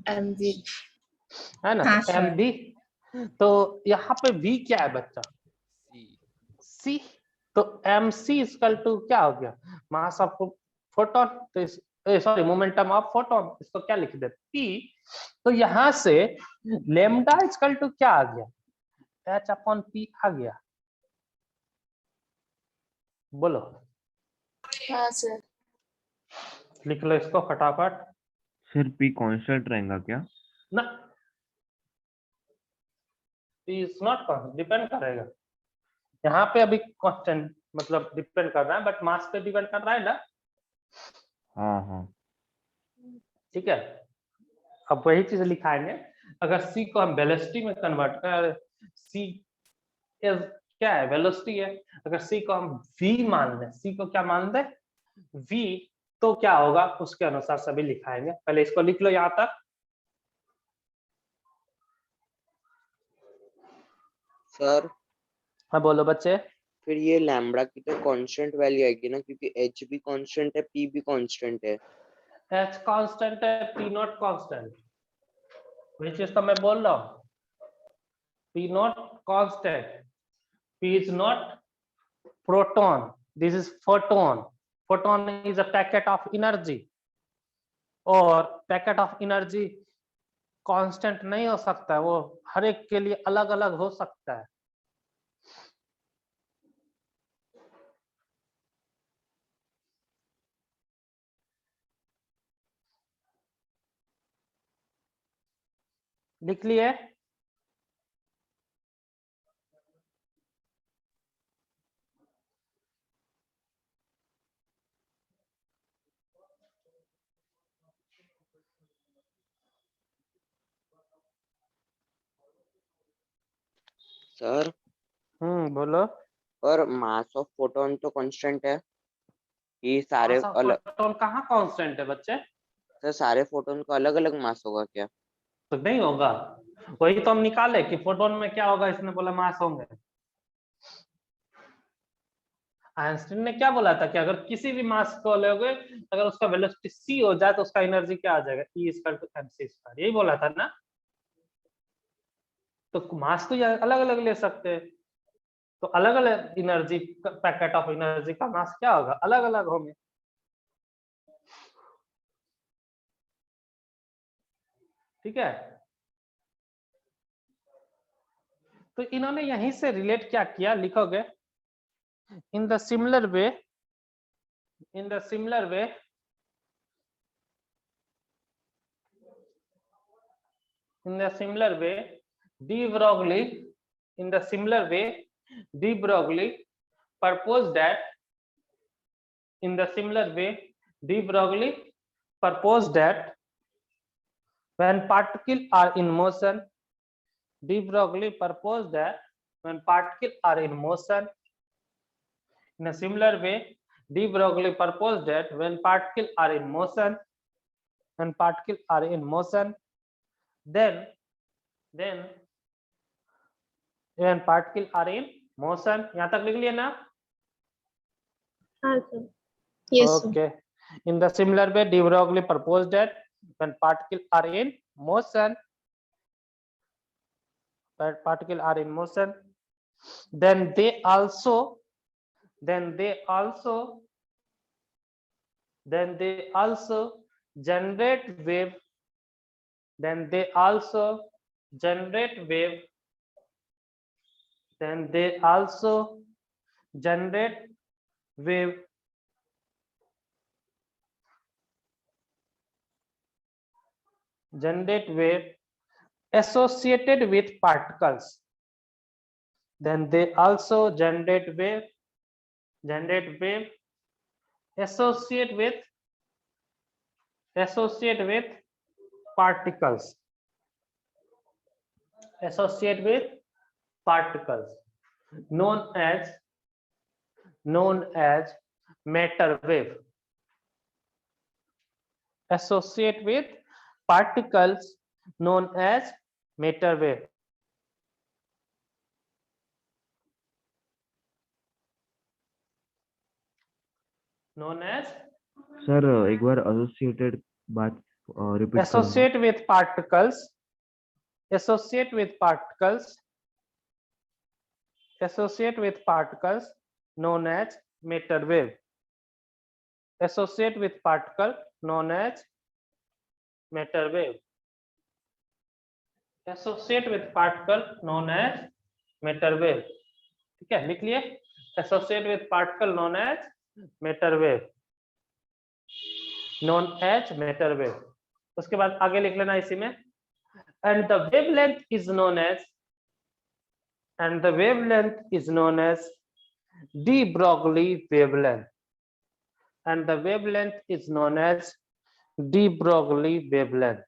Speaker 6: एमवी।
Speaker 2: है ना?
Speaker 1: हाँ
Speaker 2: तो
Speaker 1: सर।
Speaker 2: mv, तो यहाँ पे v क्या है बच्चा? c। तो mc इक्वल टू क्या हो गया? मास ऑफ फोटोन, तो सॉरी मोमेंटम ऑफ फोटोन, इसको क्या लिख दे p। तो यहाँ से लेमडा इक्वल टू क्या आ गया? h अपॉन p आ गया। बोलो,
Speaker 6: हाँ सर।
Speaker 2: लिख लो इसको फटाफट
Speaker 5: सर पी कांस्टेंट रहेगा क्या?
Speaker 2: ना, p इज नॉट डिपेंड करेगा यहाँ पे अभी कांस्टेंट, मतलब डिपेंड कर रहा है, बट मास पे डिपेंड कर रहा है ना।
Speaker 5: हाँ हाँ
Speaker 2: ठीक है, अब वही चीज लिखाएंगे। अगर c को हम वेलोसिटी में कन्वर्ट कर, c क्या है? वेलोसिटी है। अगर c को हम v मान लें, c को क्या मान दें? v, तो क्या होगा उसके अनुसार सभी लिखाएंगे। पहले इसको लिख लो यहाँ तक।
Speaker 7: सर
Speaker 2: हाँ बोलो बच्चे।
Speaker 7: फिर ये लैम्बडा की तो कांस्टेंट वैल्यू आएगी ना, क्योंकि h भी कांस्टेंट है, p भी कांस्टेंट है।
Speaker 2: h कांस्टेंट है, p नॉट कांस्टेंट, वही चीज तो मैं बोल रहा हूँ। p not constant, p is not proton, this is photon, photon is a packet of energy, और पैकेट ऑफ एनर्जी कांस्टेंट नहीं हो सकता है, वो हर एक के लिए अलग अलग हो सकता है। लिख लिए?
Speaker 7: सर
Speaker 2: बोलो।
Speaker 7: और मास ऑफ फोटोन तो कांस्टेंट है, ये सारे
Speaker 2: मास ऑफ
Speaker 7: अलग,
Speaker 2: फोटोन कहाँ कांस्टेंट है बच्चे?
Speaker 7: सर सारे फोटोन का अलग अलग मास होगा क्या?
Speaker 2: तो नहीं होगा, वही तो हम निकाले कि फोटोन में क्या होगा, इसने बोला मास होंगे। आइंस्टीन ने क्या बोला था कि अगर किसी भी मास को लोगे, अगर उसका वेलोसिटी c हो जाए तो उसका एनर्जी क्या आ जाएगा? E equal to mc square, यही बोला था ना। तो मास तो अलग अलग ले सकते हैं, तो अलग अलग एनर्जी, पैकेट ऑफ एनर्जी का मास क्या होगा? अलग अलग होंगे। ठीक है, तो इन्होंने यहीं से रिलेट क्या किया, लिखोगे in the similar way, in the similar way in the similar way de Broglie, in the similar way de Broglie proposed that, in the similar way de Broglie proposed that when particles are in motion, de Broglie proposed that when particles are in motion, in a similar way de Broglie proposed that when particles are in motion, when particles are in motion, then when particles are in motion, यहाँ तक लिख लिया ना?
Speaker 4: हाँ sir.
Speaker 6: Yes sir.
Speaker 2: Okay. In the similar way, de Broglie proposed that when particles are in motion, then they also then they also generate wave, then they also generate wave, then they also generate wave associated with particles, then they also generate wave associate with particles, associate with particles known as matter wave, associate with particles known as matter wave. Known as
Speaker 5: sir एक बार एसोसिएटेड बात रिपीट करना।
Speaker 2: associate with particles, associate with particles known as matter wave, associate with particle known as matter wave, associate with particle known as matter wave। ठीक है, लिख लिए, associate with particle known as matter wave, known as matter wave। उसके बाद आगे लिख लेना इसी में, and the wavelength is known as de Broglie wavelength, and the wavelength is known as de Broglie wavelength।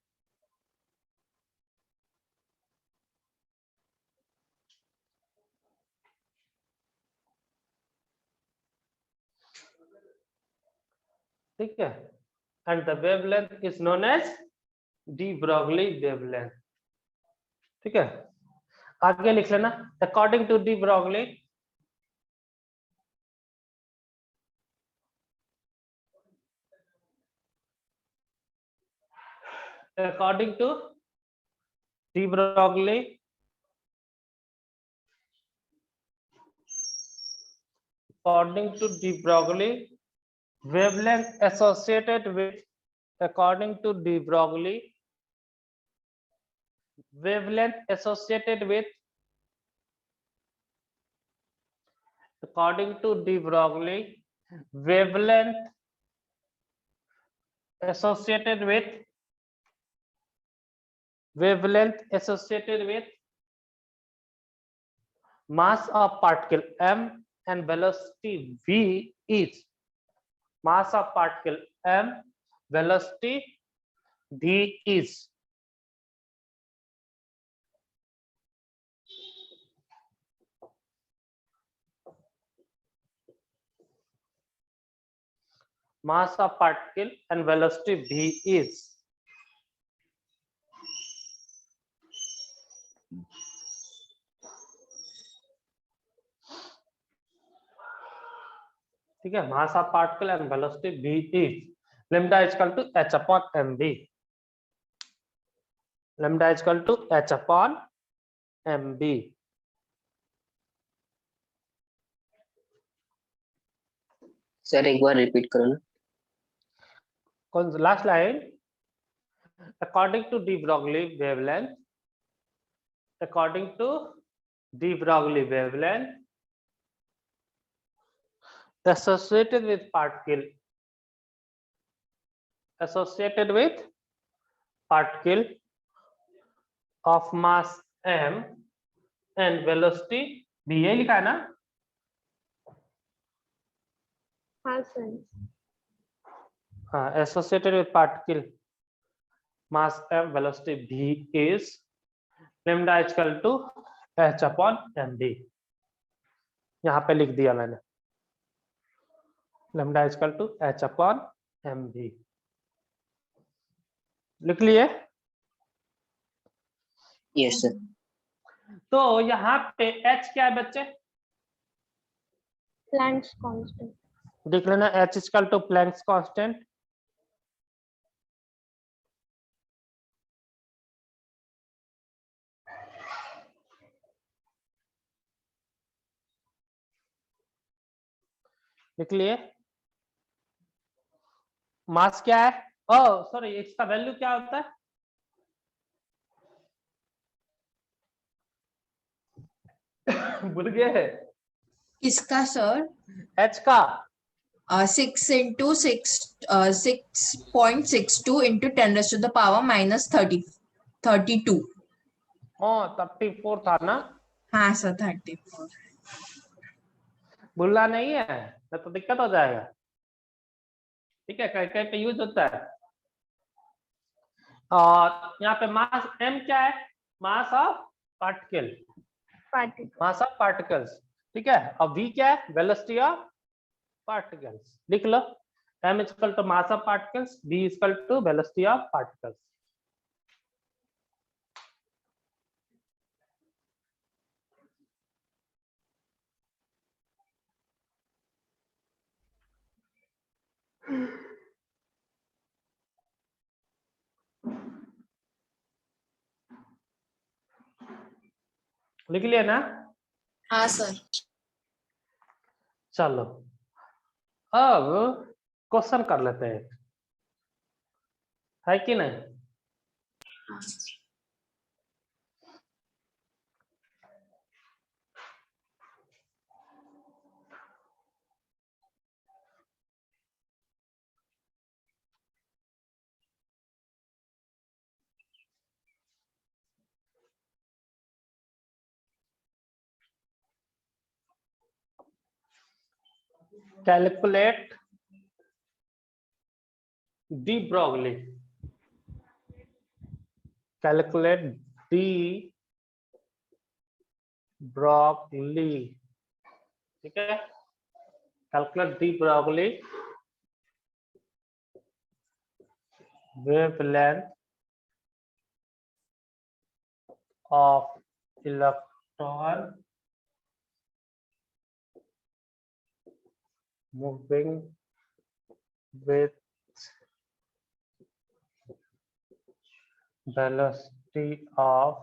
Speaker 2: ठीक है, and the wavelength is known as de Broglie wavelength। ठीक है, आगे लिख लेना, according to de Broglie, according to de Broglie, wavelength associated with, according to de Broglie, wavelength associated with, according to de Broglie, wavelength associated with, mass of particle m and velocity v is, mass of particle m, velocity v is, mass of particle and velocity v is, ठीक है, mass of particle and velocity v is lambda is equal to h upon mv, lambda is equal to h upon mv।
Speaker 3: Sir एक बार रिपीट करो ना।
Speaker 2: कौन last line, according to de Broglie wavelength, according to de Broglie wavelength associated with particle of mass m and velocity v, ये लिखा है ना?
Speaker 4: हाँ सर।
Speaker 2: हाँ, associated with particle mass m, velocity v is lambda is equal to h upon mv। यहाँ पे लिख दिया मैंने, lambda is equal to h upon mv, लिख लिए।
Speaker 3: Yes sir.
Speaker 2: तो यहाँ पे h क्या है बच्चे?
Speaker 4: Planck's constant.
Speaker 2: देख लेना, h is equal to Planck's constant, लिख लिए। मास क्या है? ओह सॉरी, इसका वैल्यू क्या होता है? भूल गए।
Speaker 1: किसका सर?
Speaker 2: एच का
Speaker 1: 6 into 6.62 into 10 raised to the power minus 32.
Speaker 2: 34 था ना?
Speaker 1: हाँ सर 34.
Speaker 2: भूलना नहीं है, तो दिक्कत हो जाएगा। ठीक है, कहीं कहीं पे यूज होता है। और यहाँ पे मास m क्या है? Mass of particle, mass of particles. ठीक है, और v क्या है? Velocity of particles. लिख लो, m is equal to mass of particles, v is equal to velocity of particles. लिख लिया ना?
Speaker 6: हाँ सर।
Speaker 2: चलो अब क्वेश्चन कर लेते हैं, है कि नहीं?
Speaker 6: हाँ।
Speaker 2: Calculate de Broglie. Calculate de Broglie. ठीक है, calculate de Broglie wavelength of electron moving with velocity of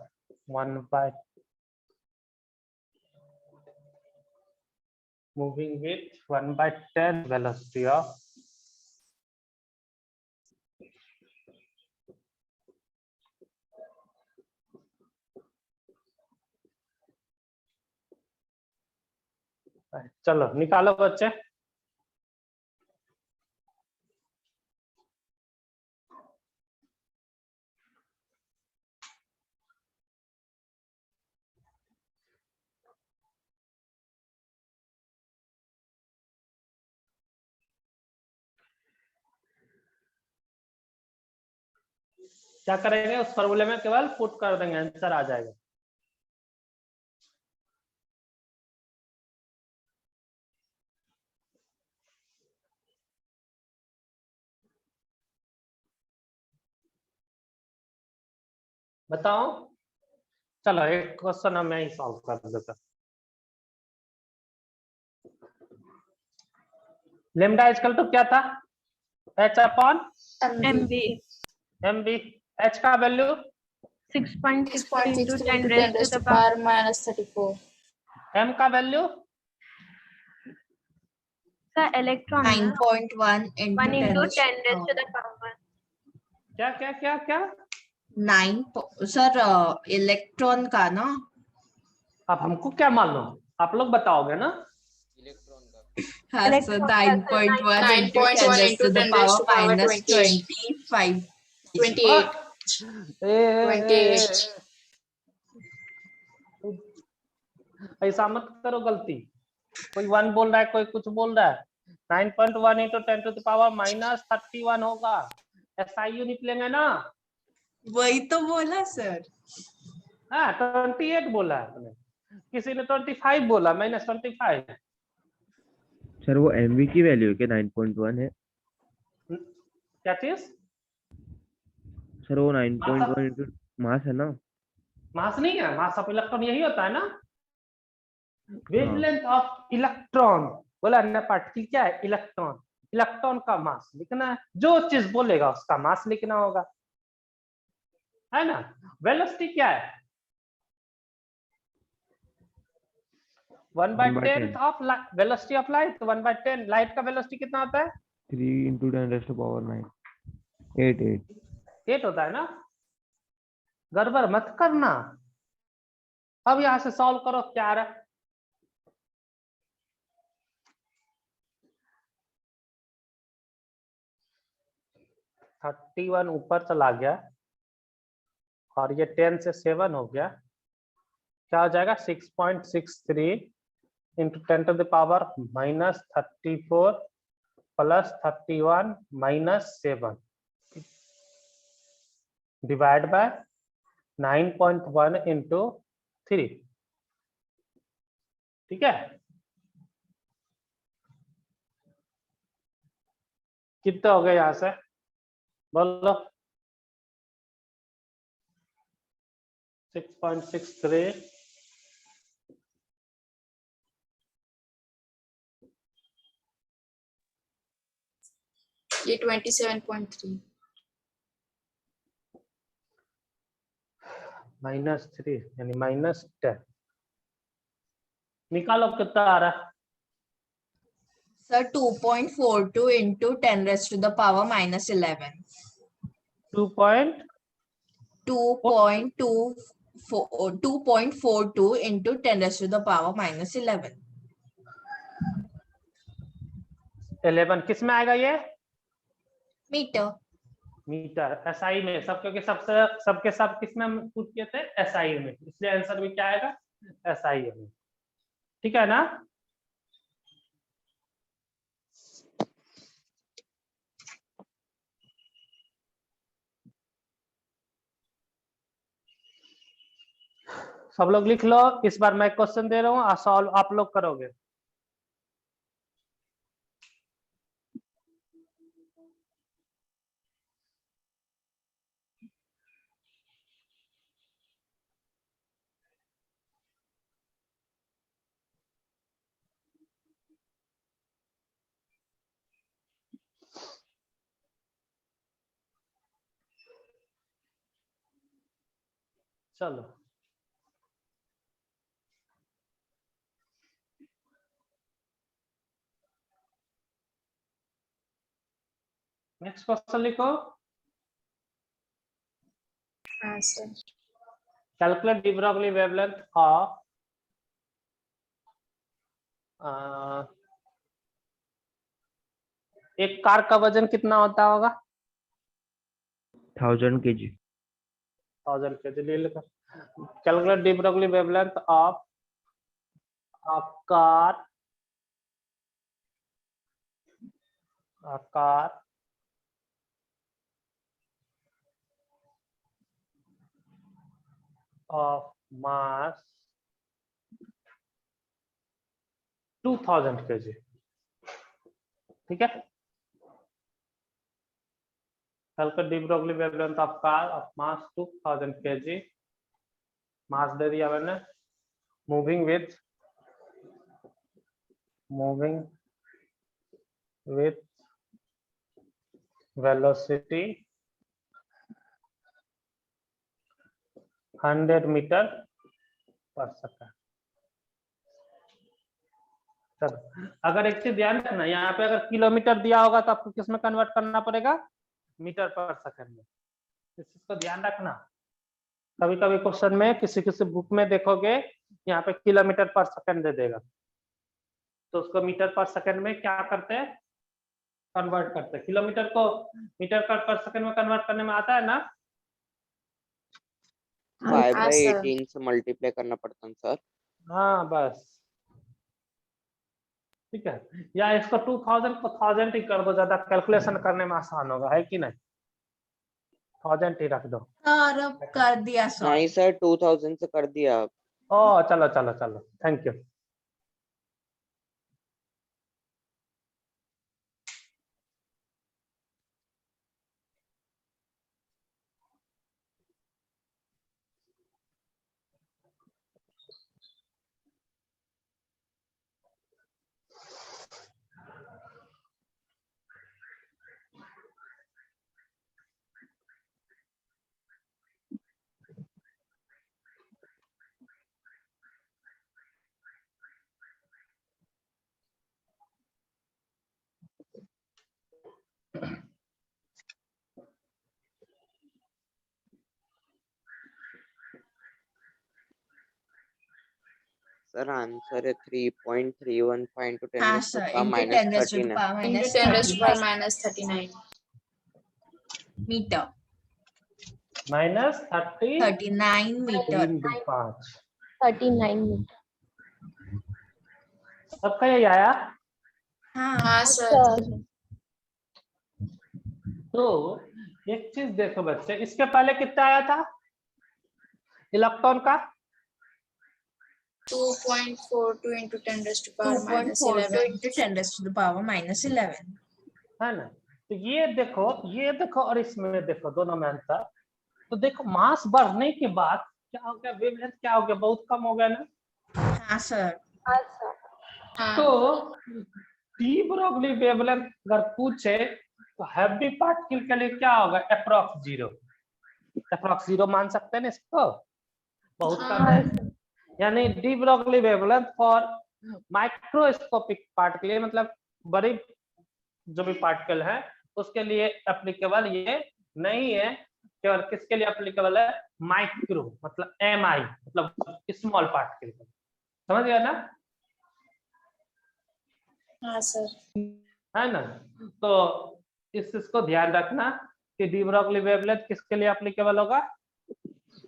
Speaker 2: 1/10 velocity of चलो निकालो बच्चे। क्या करेंगे, उस फॉर्मूले में केवल पुट कर देंगे, आंसर आ जाएगा। बताओ, चलो एक क्वेश्चन हम यही सॉल्व कर देते। लेमडा इक्वल टू क्या था? h upon mv। h का value
Speaker 6: 6.62 into 10 raised to the power minus 34.
Speaker 2: m का value
Speaker 4: electron
Speaker 1: 9.1 into
Speaker 4: 1
Speaker 1: 10
Speaker 4: into
Speaker 1: raised
Speaker 4: 10 raised to
Speaker 1: to
Speaker 4: the power
Speaker 2: क्या क्या क्या क्या?
Speaker 1: 9 सर इलेक्ट्रॉन का ना।
Speaker 2: अब हमको क्या मालूम, आप लोग बताओगे ना?
Speaker 7: इलेक्ट्रॉन का
Speaker 1: हाँ sir 9.1 into 10 raised to the power minus 25.
Speaker 6: 28. 28.
Speaker 2: ऐसा मत करो गलती, कोई 1 बोल रहा है, कोई कुछ बोल रहा है। 9.1 into 10 to the power minus 31 होगा। SIU निकलेंगे ना?
Speaker 1: वही तो बोला सर।
Speaker 2: हाँ 28 बोला आपने, किसी ने 25 बोला, -25।
Speaker 5: सर वो एमवी की वैल्यू क्या 9.1 है?
Speaker 2: क्या चीज?
Speaker 5: सर वो 9.1 इंटू मास है ना?
Speaker 2: मास नहीं है, मास ऑफ इलेक्ट्रॉन यही होता है ना। वेवलेंथ ऑफ इलेक्ट्रॉन बोला ना, पार्टिकल क्या है? इलेक्ट्रॉन। इलेक्ट्रॉन का मास लिखना है, जो चीज बोलेगा उसका मास लिखना होगा, है ना। वेलोसिटी क्या है? 1/10 of velocity of light. 1/10 light का वेलोसिटी कितना होता है?
Speaker 5: 3 × 10⁻⁹ 8
Speaker 2: 8 होता है ना, गड़बड़ मत करना। अब यहां से सॉल्व करो, क्या आ रहा है? 31 ऊपर चला गया और ये 10 से 7 हो गया, क्या हो जाएगा? 6.63 into 10⁻⁻34 plus 31 minus 7 divide by 9.1 into 3। ठीक है, कितना हो गया यहां से बोलो? 6.63
Speaker 6: ये 27.3
Speaker 2: माइनस 3 यानी -10। निकालो कितना आ रहा है?
Speaker 1: सर 2.42 into 10⁻⁻11 2.42 into 10⁻⁻11
Speaker 2: 11 किस में आएगा ये?
Speaker 1: मीटर।
Speaker 2: मीटर। एसआई में सब, क्योंकि सबके सब किस में पुट किए थे? एसआई में, इसलिए आंसर भी क्या आएगा? एसआई में। ठीक है ना? सब लोग लिख लो, इस बार मैं क्वेश्चन दे रहा हूँ, सॉल्व आप लोग करोगे। चलो नेक्स्ट क्वेश्चन लिखो।
Speaker 6: हाँ sir.
Speaker 2: Calculate de Broglie wavelength of एक कार का वजन कितना होता होगा?
Speaker 5: 1000 kg
Speaker 2: 1000 kg ले लेकर। Calculate de Broglie wavelength of car of mass 2000 kg। ठीक है, calculate de Broglie wavelength of car of mass 2000 kg। मास दे दिया मैंने। मूविंग विथ वेलोसिटी 100 मीटर पर सेकंड। चलो, अगर एक चीज ध्यान रखना, यहाँ पे अगर किलोमीटर दिया होगा तो आपको किस में कन्वर्ट करना पड़ेगा? मीटर पर सेकंड में। इस चीज को ध्यान रखना। कभी कभी क्वेश्चन में किसी बुक में देखोगे यहाँ पे किलोमीटर पर सेकंड दे देगा, तो उसको मीटर पर सेकंड में क्या करते हैं? कन्वर्ट करते हैं। किलोमीटर को मीटर पर सेकंड में कन्वर्ट करने में आता है ना?
Speaker 7: 5/18 से मल्टीप्लाई करना पड़ता है सर।
Speaker 2: हाँ बस, ठीक है। या इसको 2000 को 1000 ही कर दो, ज्यादा कैलकुलेशन करने में आसान होगा, है कि नहीं? 1000 ही रख दो।
Speaker 1: सर अब कर दिया सॉल्व।
Speaker 7: नहीं सर, 2000 से कर दिया।
Speaker 2: ओ चलो चलो चलो, थैंक यू।
Speaker 7: सर आंसर है 3.315 into 10
Speaker 1: हाँ
Speaker 7: raised to the
Speaker 1: sir,
Speaker 7: power
Speaker 1: into
Speaker 7: minus
Speaker 1: 10 raised to the
Speaker 7: 39.
Speaker 1: power
Speaker 6: into
Speaker 1: minus
Speaker 6: 10 raised to the power
Speaker 1: 39
Speaker 6: minus 39
Speaker 1: meter.
Speaker 2: Minus 30
Speaker 1: 39 meter.
Speaker 2: 5
Speaker 4: 39 metre.
Speaker 2: सबका यही आया।
Speaker 1: हाँ
Speaker 6: हाँ सर
Speaker 4: सर
Speaker 2: तो एक चीज देखो बच्चे, इसके पहले कितना आया था इलेक्ट्रॉन का?
Speaker 6: 2.42 into 10 raised to the power minus
Speaker 1: 2.42
Speaker 6: 11
Speaker 1: into 10 raised to the power minus 11.
Speaker 2: है ना? तो ये देखो और इसमें देखो, दोनों में अंतर। तो देखो मास बढ़ने के बाद क्या हो गया, वेवलेंथ क्या हो गया, बहुत कम हो गया ना।
Speaker 1: हाँ सर।
Speaker 4: अच्छा
Speaker 6: हाँ
Speaker 2: तो डी ब्रोगली वेवलेंथ अगर पूछे तो हैवी पार्टिकल के लिए क्या होगा, अप्रॉक्स जीरो मान सकते हैं ना इसको, बहुत कम है। यानी de Broglie wavelength for microscopic particle, मतलब बड़ी जो भी पार्टिकल है उसके लिए एप्लीकेबल ये नहीं है। केवल किसके लिए एप्लीकेबल है, माइक्रो मतलब MI मतलब स्मॉल पार्टिकल, समझ गया ना?
Speaker 6: हाँ सर
Speaker 2: है ना? तो इसको ध्यान रखना कि डी ब्रोगली वेवलेंथ किसके लिए एप्लीकेबल होगा,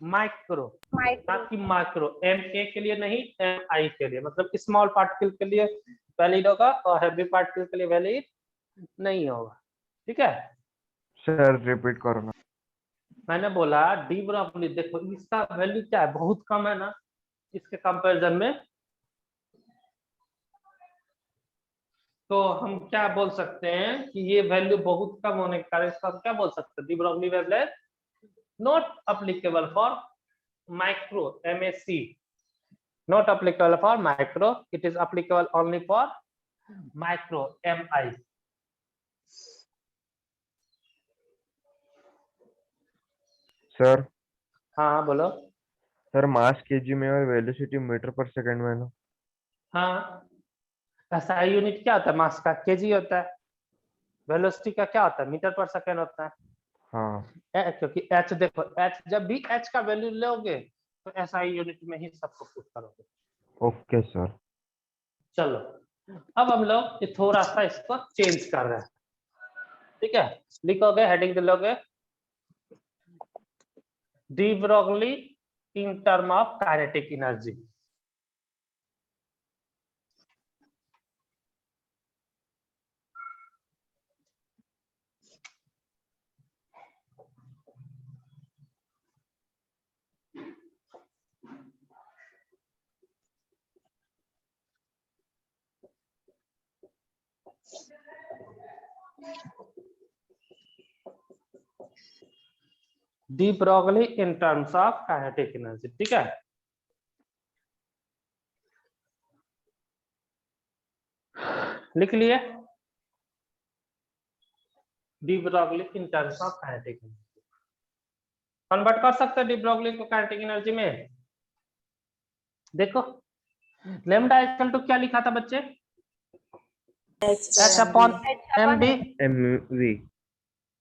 Speaker 2: माइक्रो, ना कि माइक्रो, MA के लिए नहीं, MI के लिए, मतलब स्मॉल पार्टिकल के लिए वैलिड होगा और हैवी पार्टिकल के लिए वैलिड नहीं होगा। ठीक है,
Speaker 5: सर रिपीट करो ना।
Speaker 2: मैंने बोला डी ब्रोगली, देखो इसका वैल्यू क्या है, बहुत कम है ना इसके कंपैरिजन में। तो हम क्या बोल सकते हैं कि ये वैल्यू बहुत कम होने के कारण इसका क्या बोल सकते हैं, de Broglie wavelength not applicable for micro, MAC, not applicable for micro, it is applicable only for micro, MI.
Speaker 5: Sir
Speaker 2: हाँ बोलो।
Speaker 5: सर मास केजी में और वेलोसिटी मीटर पर सेकंड में ना।
Speaker 2: हाँ, SI यूनिट क्या होता है, मास का केजी होता है, वेलोसिटी का क्या होता है, मीटर पर सेकंड होता है।
Speaker 5: हाँ
Speaker 2: क्योंकि H देखो, H जब भी H का वैल्यू लोगे तो SI यूनिट में ही सबको पुट करोगे।
Speaker 5: Okay sir.
Speaker 2: चलो अब हम लोग ये थोड़ा सा इसको चेंज कर रहे हैं। ठीक है, लिखोगे, हेडिंग दिलोगे, de Broglie in term of kinetic energy. De Broglie in terms of kinetic energy. ठीक है, लिख लिए, de Broglie in terms of kinetic energy. Convert कर सकते हैं डी ब्रोगली को काइनेटिक एनर्जी में। देखो लैम्डा इक्वल टू क्या लिखा था बच्चे, H upon mv,
Speaker 5: MV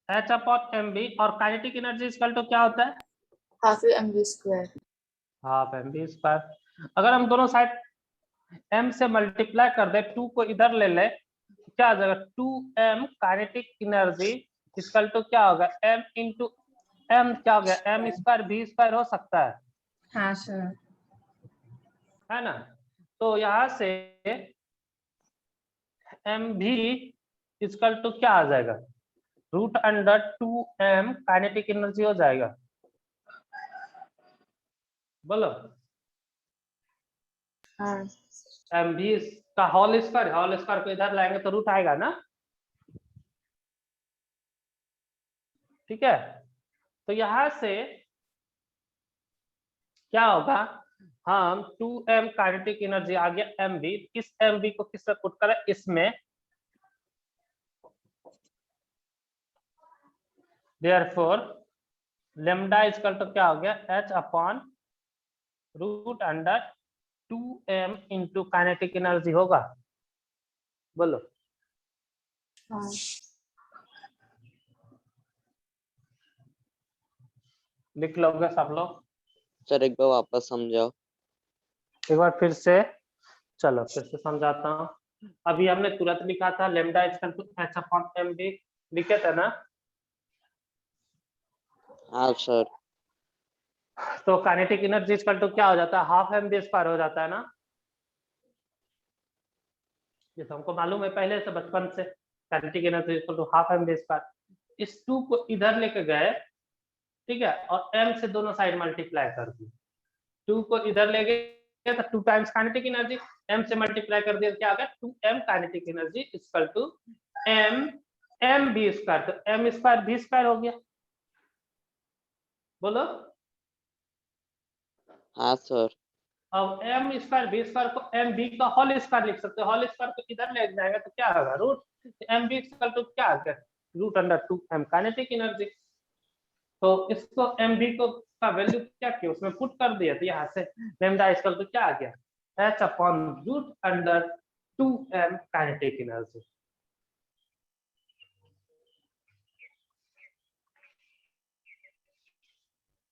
Speaker 2: H upon mv, और काइनेटिक एनर्जी इक्वल टू क्या होता है,
Speaker 6: half mv square.
Speaker 2: Half mv square. अगर हम दोनों साइड m से मल्टीप्लाई कर दे, 2 को इधर ले ले, क्या आ जाएगा, 2m kinetic energy equal to क्या होगा, m इंटू m, क्या हो गया, m स्क्वायर v स्क्वायर हो सकता है।
Speaker 1: हाँ सर।
Speaker 2: है ना? तो यहाँ से mv इक्वल टू क्या आ जाएगा, root under 2m kinetic energy हो जाएगा। बोलो,
Speaker 6: हाँ
Speaker 2: mv का होल स्क्वायर को इधर लाएंगे तो रूट आएगा ना। ठीक है, तो यहां से क्या होगा, हम 2m काइनेटिक एनर्जी आ गया mv, इस mv को किससे पुट करें, इसमें, देयरफॉर लैम्डा इक्वल टू क्या हो गया, h upon root under 2m into kinetic energy होगा। बोलो,
Speaker 6: हाँ
Speaker 2: लिख लोगे सब लोग?
Speaker 7: सर एक बार वापस समझाओ।
Speaker 2: एक बार फिर से, चलो फिर से समझाता हूँ। अभी हमने तुरंत लिखा था lambda is equal to h upon mv, लिखे थे ना?
Speaker 7: हाँ सर।
Speaker 2: तो काइनेटिक एनर्जी इक्वल टू क्या हो जाता है? हाफ mv स्क्वायर हो जाता है ना? ये तो हमको मालूम है पहले से, बचपन से। Kinetic energy equal to half mv square. इस 2 को इधर लेके गए, ठीक है, और m से दोनों साइड मल्टीप्लाई कर दिए। 2 को इधर ले गए तो 2 टाइम्स काइनेटिक एनर्जी, m से मल्टीप्लाई कर दिया, क्या आ गया? 2m kinetic energy equal to m v square. तो m स्क्वायर v स्क्वायर हो गया। बोलो।
Speaker 7: हाँ सर।
Speaker 2: अब m स्क्वायर v स्क्वायर को m v का होल स्क्वायर लिख सकते हो। होल स्क्वायर को इधर ले जाएगा तो क्या होगा? Root m v equal to क्या आ गया? Root under 2m kinetic energy. तो इसको m v को का वैल्यू क्या किया? उसमें पुट कर दिया, तो यहाँ से लैम्डा इक्वल टू क्या आ गया? h upon root under 2m kinetic energy.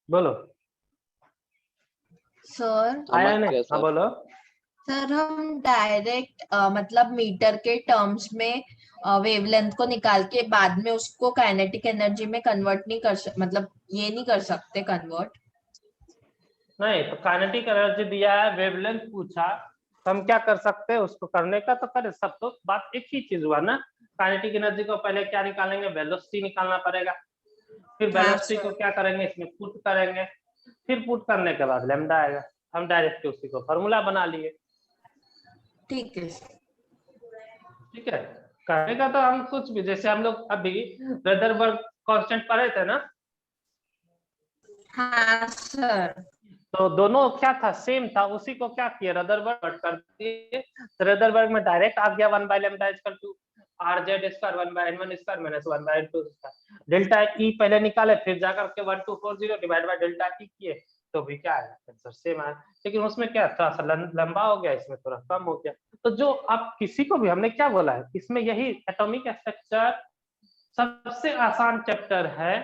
Speaker 2: बोलो।
Speaker 1: सर
Speaker 2: आया
Speaker 7: समझ
Speaker 2: नहीं?
Speaker 7: गया
Speaker 2: हाँ
Speaker 7: सर।
Speaker 2: बोलो।
Speaker 1: सर हम डायरेक्ट मतलब मीटर के टर्म्स में वेवलेंथ को निकाल के बाद में उसको काइनेटिक एनर्जी में कन्वर्ट नहीं कर मतलब ये नहीं कर सकते कन्वर्ट?
Speaker 2: नहीं, तो काइनेटिक एनर्जी दिया है, वेवलेंथ पूछा, तो हम क्या कर सकते हैं? उसको करने का तो करे सब, तो बात एक ही चीज हुआ ना। काइनेटिक एनर्जी को पहले क्या निकालेंगे? वेलोसिटी निकालना पड़ेगा। फिर
Speaker 1: हाँ
Speaker 2: वेलोसिटी को
Speaker 1: सर।
Speaker 2: क्या करेंगे? इसमें पुट करेंगे। फिर पुट करने के बाद लैम्डा आएगा। हम डायरेक्ट उसी को फॉर्मूला बना लिए।
Speaker 1: ठीक है सर।
Speaker 2: ठीक है, करने का तो हम कुछ भी, जैसे हम लोग अभी रदरबर्ग कांस्टेंट पढ़े थे ना,
Speaker 1: हाँ सर।
Speaker 2: तो दोनों क्या था? सेम था। उसी को क्या किया? रदरबर्ग कर दिए। तो रदरबर्ग में डायरेक्ट आ गया 1 by lambda equal to rz square 1 by n1 square minus 1 by n2 square. Delta E पहले निकाले, फिर जाकर के 1240 डिवाइड बाय डेल्टा ई किए, तो भी क्या है? आंसर सेम आया। लेकिन उसमें क्या थोड़ा सा लंबा हो गया, इसमें थोड़ा कम हो गया। तो जो आप किसी को भी, हमने क्या बोला है इसमें, यही एटॉमिक स्ट्रक्चर सबसे आसान चैप्टर है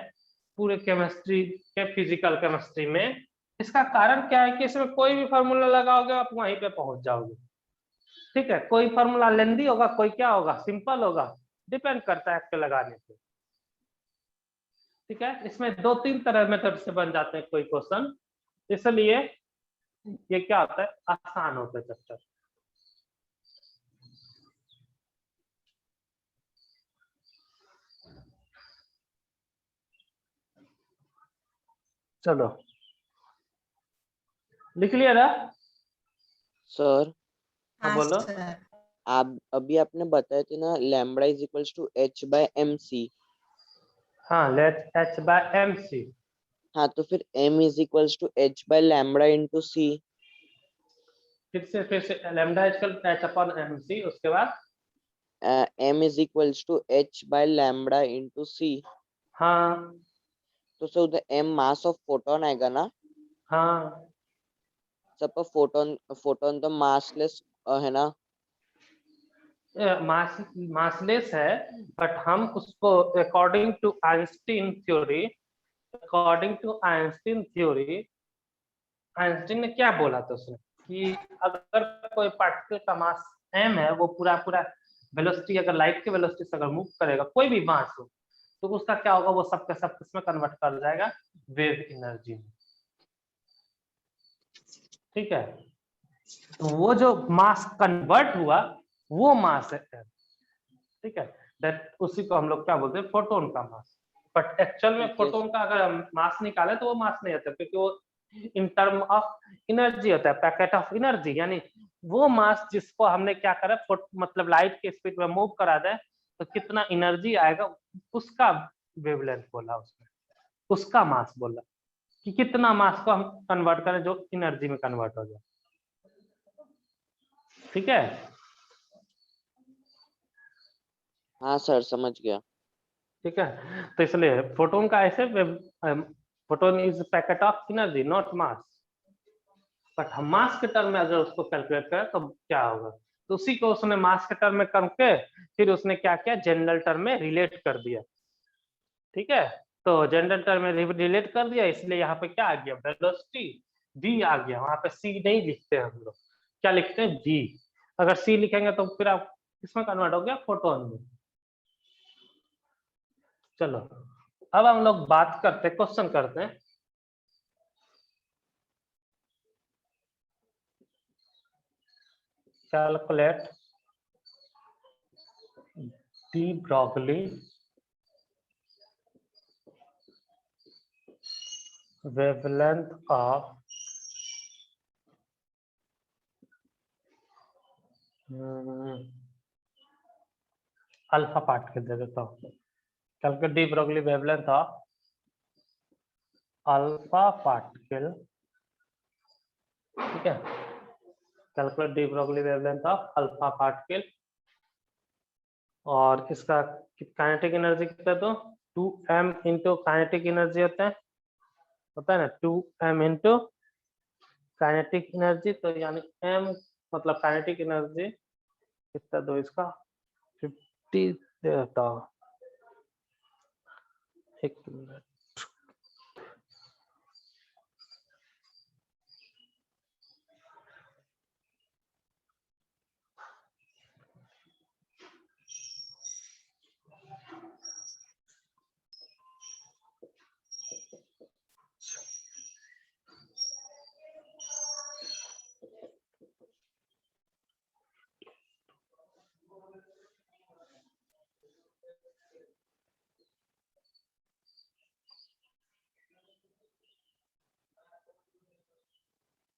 Speaker 2: पूरे केमिस्ट्री के, फिजिकल केमिस्ट्री में। इसका कारण क्या है कि इसमें कोई भी फार्मूला लगाओगे आप वहीं पे पहुंच जाओगे। ठीक है, कोई फार्मूला लेंदी होगा, कोई क्या होगा, सिंपल होगा, डिपेंड करता है आपके लगाने पे। ठीक है, इसमें 2-3 तरह मेथड से बन जाते हैं कोई क्वेश्चन, इसलिए ये क्या होता है? आसान होता है चैप्टर। चलो लिख लिया ना?
Speaker 7: सर
Speaker 2: हाँ
Speaker 1: हाँ
Speaker 2: बोलो।
Speaker 1: सर।
Speaker 7: आप अभी आपने बताए थे ना lambda is equals to h by mc।
Speaker 2: हाँ, लेट h बाय mc।
Speaker 7: हाँ तो फिर m is equals to h by lambda into c।
Speaker 2: फिर से lambda equal h upon mc, उसके बाद
Speaker 7: m is equals to h by lambda into c।
Speaker 2: हाँ
Speaker 7: तो सर उधर m मास ऑफ फोटोन आएगा ना?
Speaker 2: हाँ,
Speaker 7: सब फोटोन फोटोन तो मासलेस है ना?
Speaker 2: मासलेस है, बट हम उसको according to Einstein theory, Einstein ने क्या बोला था उसने कि अगर कोई पार्टिकल का मास m है, वो पूरा वेलोसिटी, अगर लाइट के वेलोसिटी से अगर मूव करेगा, कोई भी मास हो, तो उसका क्या होगा? वो सब किसमें कन्वर्ट कर जाएगा? वेव एनर्जी में। ठीक है, तो वो जो मास कन्वर्ट हुआ वो मास है। ठीक है, दैट उसी को हम लोग क्या बोलते हैं? फोटोन का मास। बट एक्चुअल में
Speaker 7: ठीक है।
Speaker 2: फोटोन का अगर हम मास निकाले तो वो मास नहीं होता, क्योंकि वो इन टर्म ऑफ एनर्जी होता है, पैकेट ऑफ एनर्जी, यानी वो मास जिसको हमने क्या करा, मतलब लाइट के स्पीड में मूव करा दे, तो कितना एनर्जी आएगा, उसका वेवलेंथ बोला उसने, उसका मास बोला कि कितना मास को हम कन्वर्ट करें जो एनर्जी में कन्वर्ट हो जाए। ठीक है,
Speaker 7: हाँ सर समझ गया।
Speaker 2: ठीक है, तो इसलिए फोटोन का ऐसे, photon is packet of energy not mass. But हम मास के टर्म में अगर उसको कैलकुलेट करें तो क्या होगा? तो उसी को उसने मास के टर्म में करके फिर उसने क्या किया? जनरल टर्म में रिलेट कर दिया। ठीक है, तो जनरल टर्म में रिलेट कर दिया, इसलिए यहाँ पे क्या आ गया? वेलोसिटी डी आ गया, वहां पे सी नहीं लिखते हम लोग, क्या लिखते हैं डी। अगर सी लिखेंगे तो फिर आप किसमें कन्वर्ट हो गया, फोटोन में। चलो अब हम लोग बात करते हैं, क्वेश्चन करते हैं। Calculate de Broglie wavelength of alpha particle दे देता हूँ। Calculate de Broglie wavelength of alpha particle, ठीक है। Calculate de Broglie wavelength of alpha particle, और इसका काइनेटिक एनर्जी कितना, तो 2m इंटू काइनेटिक एनर्जी होता है ना, 2m इंटू काइनेटिक एनर्जी, तो यानी m मतलब काइनेटिक एनर्जी कितना दो, इसका 50 देता हूं, एक मिनट।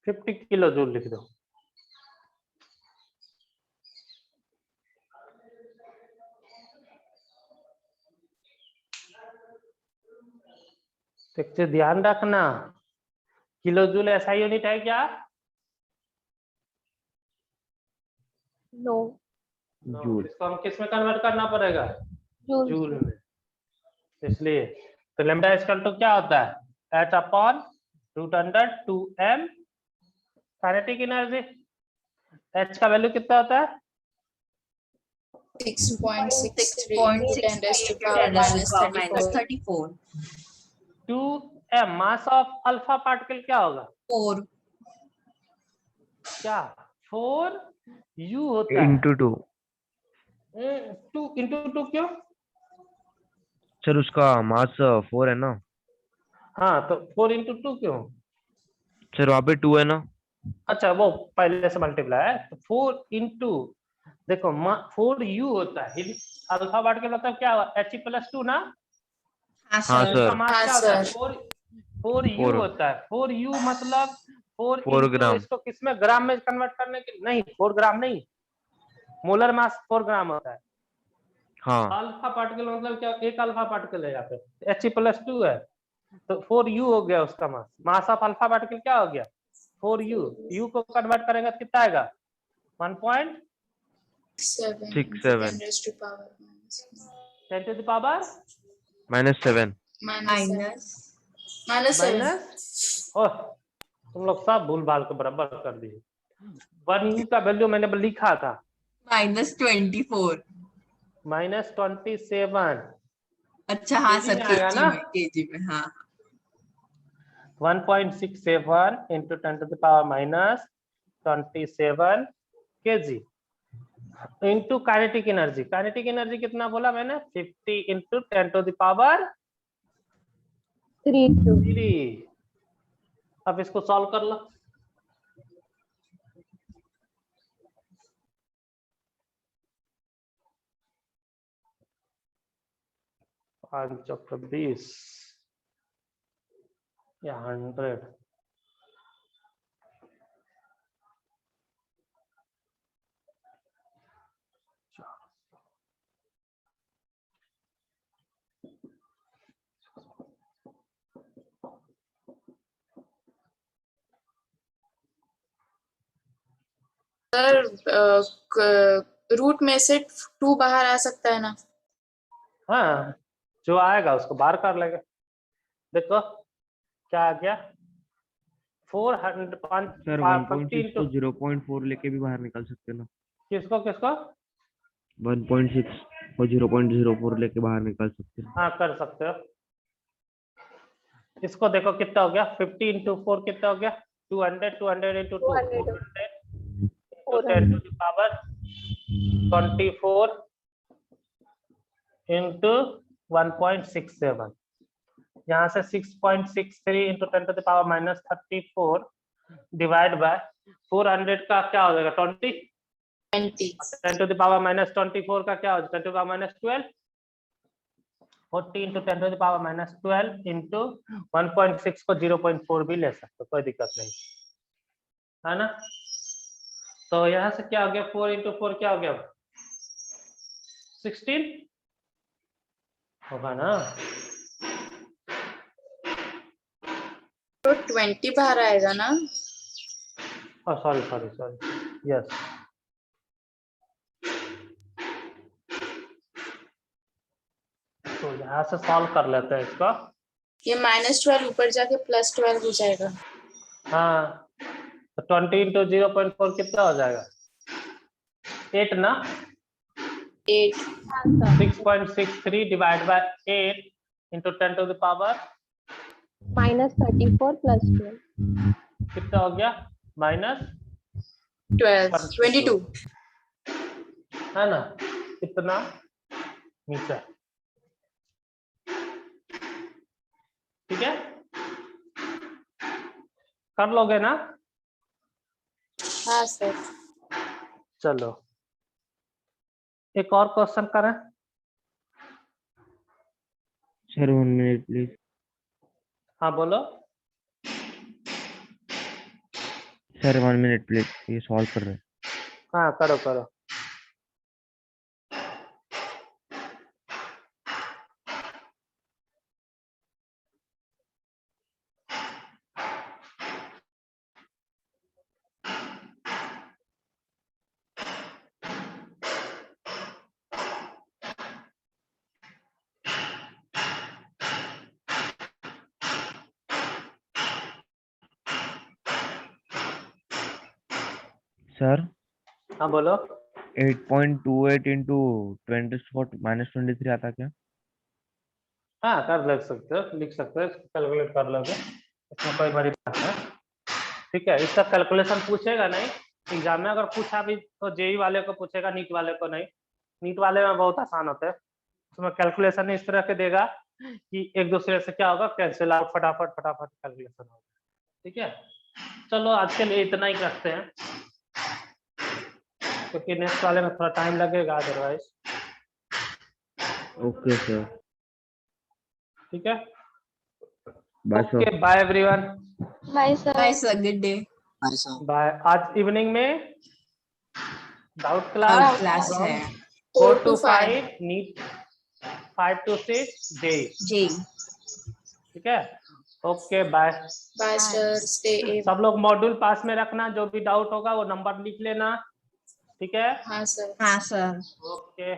Speaker 2: फिफ्टी किलो जूल लिख दो। एक चीज ध्यान रखना, किलो जूल ऐसा यूनिट है क्या?
Speaker 4: No,
Speaker 5: joule.
Speaker 2: इसको हम किस में कन्वर्ट करना पड़ेगा?
Speaker 4: जूल।
Speaker 2: जूल में। इसलिए तो लैम्डा इक्वल टू क्या होता है, h upon √2m kinetic energy. h का वैल्यू कितना होता है?
Speaker 6: 6.63 into 10 raised to power minus 34.
Speaker 2: 2m mass of alpha particle क्या होगा?
Speaker 1: 4
Speaker 2: क्या 4u होता है?
Speaker 5: इंटू 2।
Speaker 2: 2 इंटू 2 क्यों?
Speaker 5: सर उसका मास 4 है ना।
Speaker 2: हाँ तो 4 इंटू 2 क्यों?
Speaker 5: सर वहाँ पे 2 है ना।
Speaker 2: अच्छा वो पहले से मल्टीप्लाई है, तो 4 इंटू देखो 4u होता है, अल्फा पार्टिकल मतलब क्या हुआ, He+2 ना।
Speaker 1: हाँ
Speaker 5: हाँ
Speaker 1: सर
Speaker 5: सर।
Speaker 2: मास
Speaker 6: हाँ,
Speaker 2: क्या होता है?
Speaker 6: सर।
Speaker 2: 4u
Speaker 5: 4
Speaker 2: होता है। 4u मतलब 4
Speaker 5: 4
Speaker 2: इंटू
Speaker 5: ग्राम।
Speaker 2: इसको किसमें, ग्राम में कन्वर्ट करने के नहीं, 4 ग्राम नहीं, मोलर मास 4 ग्राम होता है।
Speaker 5: हाँ
Speaker 2: अल्फा पार्टिकल मतलब क्या, एक अल्फा पार्टिकल है यहाँ पे, He+2 है, तो 4u हो गया उसका मास। मास ऑफ अल्फा पार्टिकल क्या हो गया, 4u। u को कन्वर्ट करेंगे तो कितना आएगा,
Speaker 6: 7
Speaker 5: 6
Speaker 6: into
Speaker 5: 7
Speaker 6: 10 raised to power10
Speaker 2: to the power
Speaker 5: -7।
Speaker 6: minus 7.
Speaker 2: Minus. ओह तुम लोग सब भूल भाल के बराबर कर दिए। 1u का वैल्यू मैंने लिखा था
Speaker 1: -24।
Speaker 2: -27।
Speaker 1: अच्छा हाँ
Speaker 2: केजी
Speaker 1: सर,
Speaker 2: में आएगा
Speaker 1: केजी
Speaker 2: ना?
Speaker 1: में, केजी में हाँ।
Speaker 2: 1.67 into 10 to the power -27 kg into kinetic energy. Kinetic energy कितना बोला मैंने, 50 इंटू 10 to the power 3। अब इसको सॉल्व कर लो। पाँच चौक 20 या 100।
Speaker 6: सर रूट में से 2 बाहर आ सकता है ना।
Speaker 2: हाँ जो आएगा उसको बाहर कर लेंगे। देखो क्या आ गया, 400
Speaker 5: सर 1.6 को 0.4 लेके भी बाहर निकाल सकते हैं ना।
Speaker 2: किसको किसको
Speaker 5: 1.6 को 0.04 लेके बाहर निकाल सकते हैं।
Speaker 2: हाँ कर सकते हो। इसको देखो कितना हो गया, 50 इंटू 4 कितना हो गया, 200 200 into 2
Speaker 4: 200
Speaker 2: 400 into 10 to the power 24 into 1.67, यहाँ से 6.63 into 10 to the power minus 34 divide by 400 का क्या हो जाएगा 20, 10 to the power minus 24 का क्या हो जाएगा 10 to the power minus 12, 40 into 10 to the power minus 12 into 1.6 को 0.4 भी ले सकते, कोई दिक्कत नहीं है ना। तो यहाँ से क्या हो गया 4 into 4 क्या हो गया 16 होगा ना।
Speaker 6: तो 20 बाहर आएगा ना।
Speaker 2: सॉरी सॉरी सॉरी यस, तो यहाँ से सॉल्व कर लेते हैं इसको।
Speaker 6: ये -12 ऊपर जाके +12 हो जाएगा।
Speaker 2: हाँ तो 20 into 0.4 कितना हो जाएगा 8 ना।
Speaker 6: 8
Speaker 2: 6.63 divide by 8 into 10 to the power
Speaker 4: -34 + 12
Speaker 2: कितना हो गया12
Speaker 6: 22
Speaker 2: है ना, इतना नीचे, ठीक है कर लोगे ना।
Speaker 6: हाँ सर।
Speaker 2: चलो एक और क्वेश्चन करें।
Speaker 5: Sir 1 minute please.
Speaker 2: हाँ बोलो।
Speaker 5: सर 1 मिनट प्लीज, ये सॉल्व कर रहे हैं।
Speaker 2: हाँ करो करो।
Speaker 5: सर
Speaker 2: हाँ बोलो।
Speaker 5: 8.28 into 10⁻23 आता क्या?
Speaker 2: हाँ कर लग सकते हो, लिख सकते हो, कैलकुलेट कर लोगे, इसमें कोई बड़ी बात है। ठीक है, इसका कैलकुलेशन पूछेगा नहीं एग्जाम में, अगर पूछा भी तो जेई वाले को पूछेगा, नीट वाले को नहीं। नीट वाले में बहुत आसान होता है, उसमें कैलकुलेशन इस तरह के देगा कि एक दूसरे से क्या होगा कैंसिल आउट, फटाफट फटाफट कैलकुलेशन होगा। ठीक है चलो आज के लिए इतना ही करते हैं, क्योंकि नेक्स्ट वाले में थोड़ा टाइम लगेगा अदरवाइज।
Speaker 5: ओके सर,
Speaker 2: ठीक है
Speaker 5: bye sir.
Speaker 2: Okay bye everyone,
Speaker 4: bye sir.
Speaker 1: Bye sir, good day.
Speaker 2: Bye. आज इवनिंग में डाउट
Speaker 1: आउट
Speaker 2: क्लास
Speaker 1: क्लास है
Speaker 2: 4 to 5 नीट, 5 to 6 जेई।
Speaker 1: जी।
Speaker 2: ठीक है okay bye.
Speaker 6: Bye sir, stay.
Speaker 2: सब लोग मॉड्यूल पास में रखना, जो भी डाउट होगा वो नंबर लिख लेना। ठीक है
Speaker 6: हाँ सर।
Speaker 1: हाँ सर।
Speaker 2: ओके।